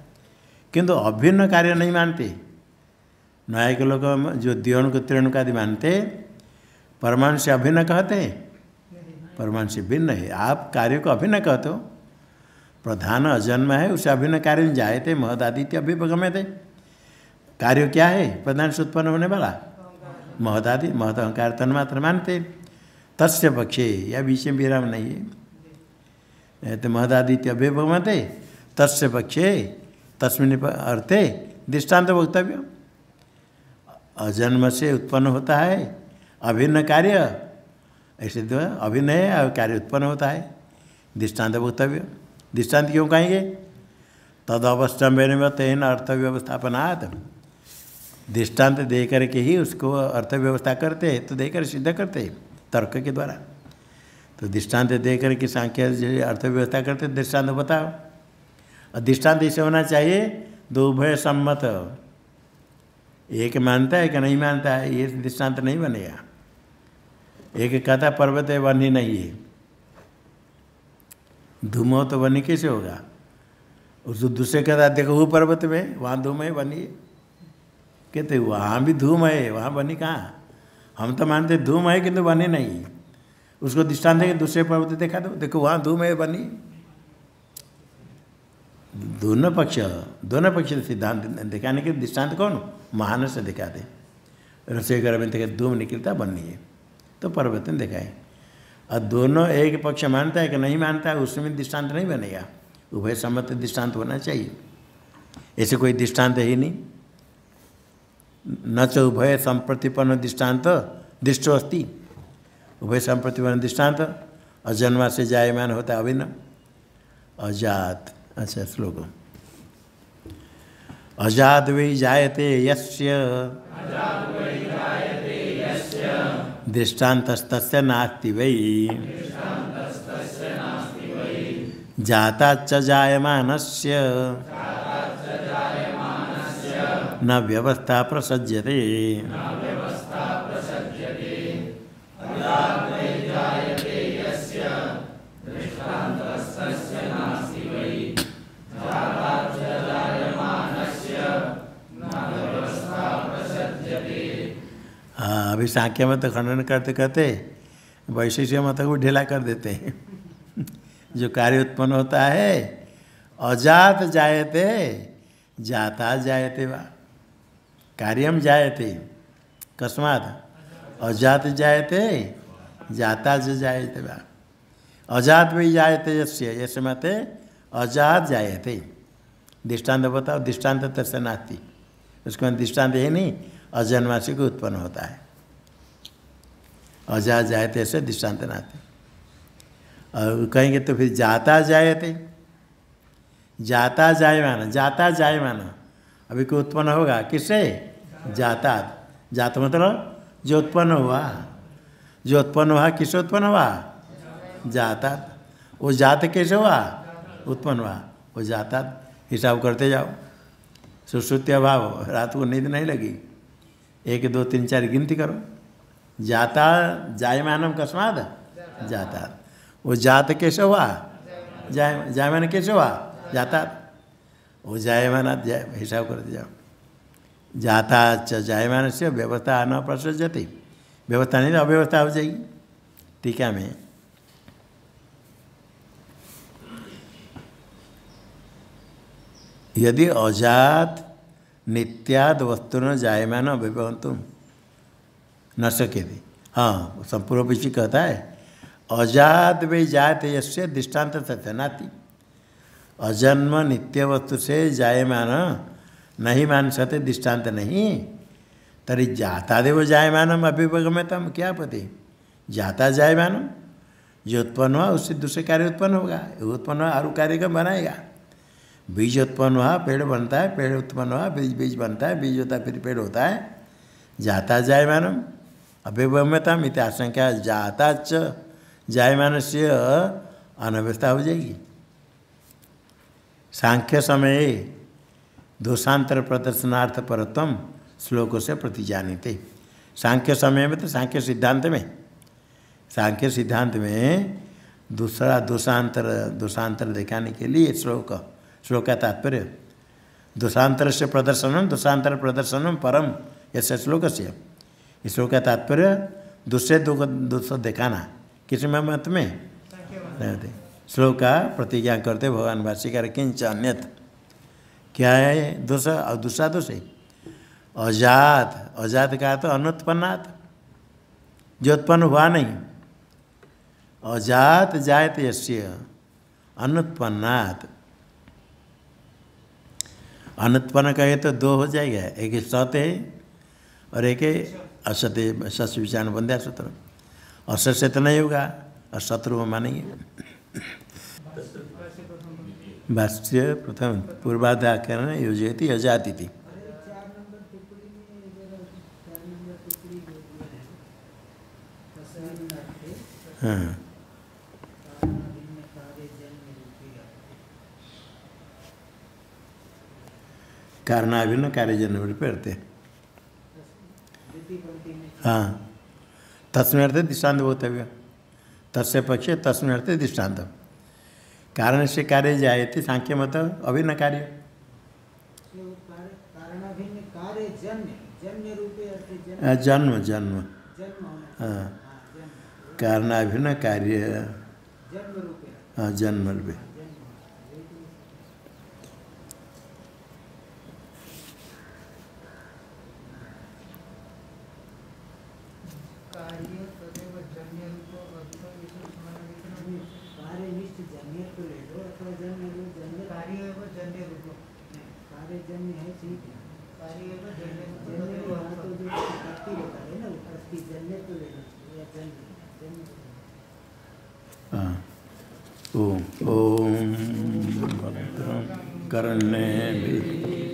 किंतु अभिन्न कार्य नहीं मानते। न्याय के लोग जो द्योन को त्रिण आदि मानते परमाणु से अभिन्न कहते हैं, परमाणु से भिन्न है। आप कार्य को अभिन्न कहते हो। प्रधान अजन्म है, उसे अभिन्न कार्य में जायते महदादित्य अभ्युपगम्यते। कार्य क्या है, प्रधान से उत्पन्न होने वाला महदादि, महद अहंकार तन्मात्र मानते। तस्य पक्षे या बीच में विराम नहीं है, तो महदादित्य अभ्युपगम्यते तस्य पक्षे तस्मिन् अर्थे दृष्टान्त वक्तव्य। अजन्म से उत्पन्न होता है अभिन्न कार्य, ऐसे तो अभिन्न है और कार्य उत्पन्न होता है, दृष्टान्त वक्तव्य। दृष्टांत क्यों कहेंगे, तद अवस्थान तेन अर्थव्यवस्थापनात्, दृष्टांत दे करके ही उसको अर्थव्यवस्था करते हैं, तो देकर सिद्ध करते हैं तर्क के द्वारा। तो दृष्टांत दे करके सांख्य अर्थव्यवस्था करते, दृष्टांत बताओ। और दृष्टांत ऐसे होना चाहिए दो उभय सम्मत, एक मानता है कि नहीं मानता है, ये दृष्टांत नहीं बनेगा। एक कहता पर्वत है वन ही नहीं है, धूम हो तो वन कैसे होगा। उस दूसरे कहता देखो वो पर्वत में वहाँ धूम है वन ही, कहते वहाँ भी धूम है वहाँ बनी कहाँ। हम तो मानते धूम है किंतु बनी नहीं, उसको दृष्टांत है दूसरे पर्वत दिखा दो, देखो वहाँ धूम है बनी। दोनों पक्ष सिद्धांत दिखाने के दृष्टांत कौन, महान से दिखाते। रसोई घर में देखा धूम निकलता बननी है, तो परिवर्तन देखा है। और दोनों एक पक्ष मानता है कि नहीं मानता है, उसमें दृष्टांत नहीं बनेगा, उभय सम्मत दृष्टांत होना चाहिए। ऐसे कोई दृष्टांत है ही नहीं। न च उभय संप्रतिपन्न दृष्टांत दृष्टो अस्ति। उभय संप्रतिपन्न दृष्टांत अजन्मा से जायमान होता है अभिन्न अजात। अच्छा श्लोक अजात वै जायते यस्य दृष्टान्तस्तस्य नास्ति वै जाताच्च जायमानस्य न व्यवस्था प्रसज्यते। हाँ, अभी सांख्य मत खंडन करते करते वैशिष्य मत को ढीला कर देते हैं। जो कार्य उत्पन्न होता है अजात जायते जाता जायते वा कार्यम जायते कस्मात् अजात जायते जाता जायते वा अजात भी जायते यस्य यस्य मते अजात जायते। दृष्टांत बताओ, दृष्टांत तस्य नास्ति, उसको दृष्टांत है नहीं, अजन्मासी को उत्पन्न होता है। अजात जायते से दृष्टांत नास्ति। और कहेंगे तो फिर जाता जायते, जाता जायमान, जाता जायमान अभी को उत्पन्न होगा किससे? जाता। जात मतलब जो उत्पन्न हुआ, जो उत्पन्न हुआ किससे उत्पन्न हुआ? जाता। वो जात कैसे हुआ? उत्पन्न हुआ, वो जाता। हिसाब करते जाओ, सुश्रुति अभाव, रात को नींद नहीं लगी, 1 2 3 4 गिनती करो। जाता जायमानम कस्माद जाता। वो जात कैसे हुआ? जायमान कैसे हुआ? जाता। वो जायमान हिसाब करते जाओ। जाता च जायमान से व्यवस्था न प्रसज्यते, व्यवस्था नहीं तो अव्यवस्था हो जाएगी। टीका में यदि अजात नित्याद वस्तुन जायमान अभिभवन्तुम न शक्यते। हाँ, संपूर्ण विषय कहता है अजात वे जायते यस्य दृष्टांत सत्यनाति। अजन्म नित्य वस्तु से जायमान नहीं मान सकते, दृष्टांत नहीं। तरी जातादेव जायमानम अभिगम्यतम, क्या पति जाता जायमानम, जो उत्पन्न हुआ उससे दूसरे कार्य उत्पन्न होगा, उत्पन्न हुआ और कार्य का बनाएगा। बीज उत्पन्न हुआ पेड़ बनता है, पेड़ उत्पन्न हुआ बीज बनता है, बीज होता है फिर पेड़ होता है। जाता जायमानम अभिगम्यतम इति आशंका, जाता च जायमान से अनवस्था हो जाएगी। सांख्य समय दोषांतर प्रदर्शनार्थ परत्वम श्लोकों से प्रतिजानिते। सांख्य समय में तो सांख्य सिद्धांत में, सांख्य सिद्धांत में दूसरा दोषांतर दिखाने के लिए श्लोक का तात्पर्य दोषांतर से प्रदर्शनम, दोषांतर प्रदर्शनम परम ऐसे श्लोक से। इस श्लोक का तात्पर्य दूसरे दोष दिखाना, किस मत में? श्लोक का प्रतिज्ञा करते भगवान भाष्यकार किंच अन्यत, क्या है दोष? और दूसरा दोष है अजात। अजात का तो अनुत्पन्नात, जो उत्पन्न हुआ नहीं। अजात जायत यस्य अनुत्पन्नात। अनुत्पन्न कहे तो 2 हो जाएगा, एक सत है और एक असत है। सत विचार बंध्या सूत्र, असत से तो नहीं होगा, असत रूप मानेंगे। भाष्य प्रथम पूर्वाध्याकरण योजयति अजाति थी। हाँ, कारणाभिन्न कार्यजन्य रूपे अर्थे। हाँ, तस्मिन् अर्थे दृष्टान्त भवितव्य, तस्य पक्षे तस्मिन् अर्थे दृष्टान्त। कारण से कार्य जायते सांख्य मत अभिन्न कार्य। जन्म जन्म, हाँ, कारणाभिन्न कार्य, हाँ, जन्म रूपे। ओम ओम करण्य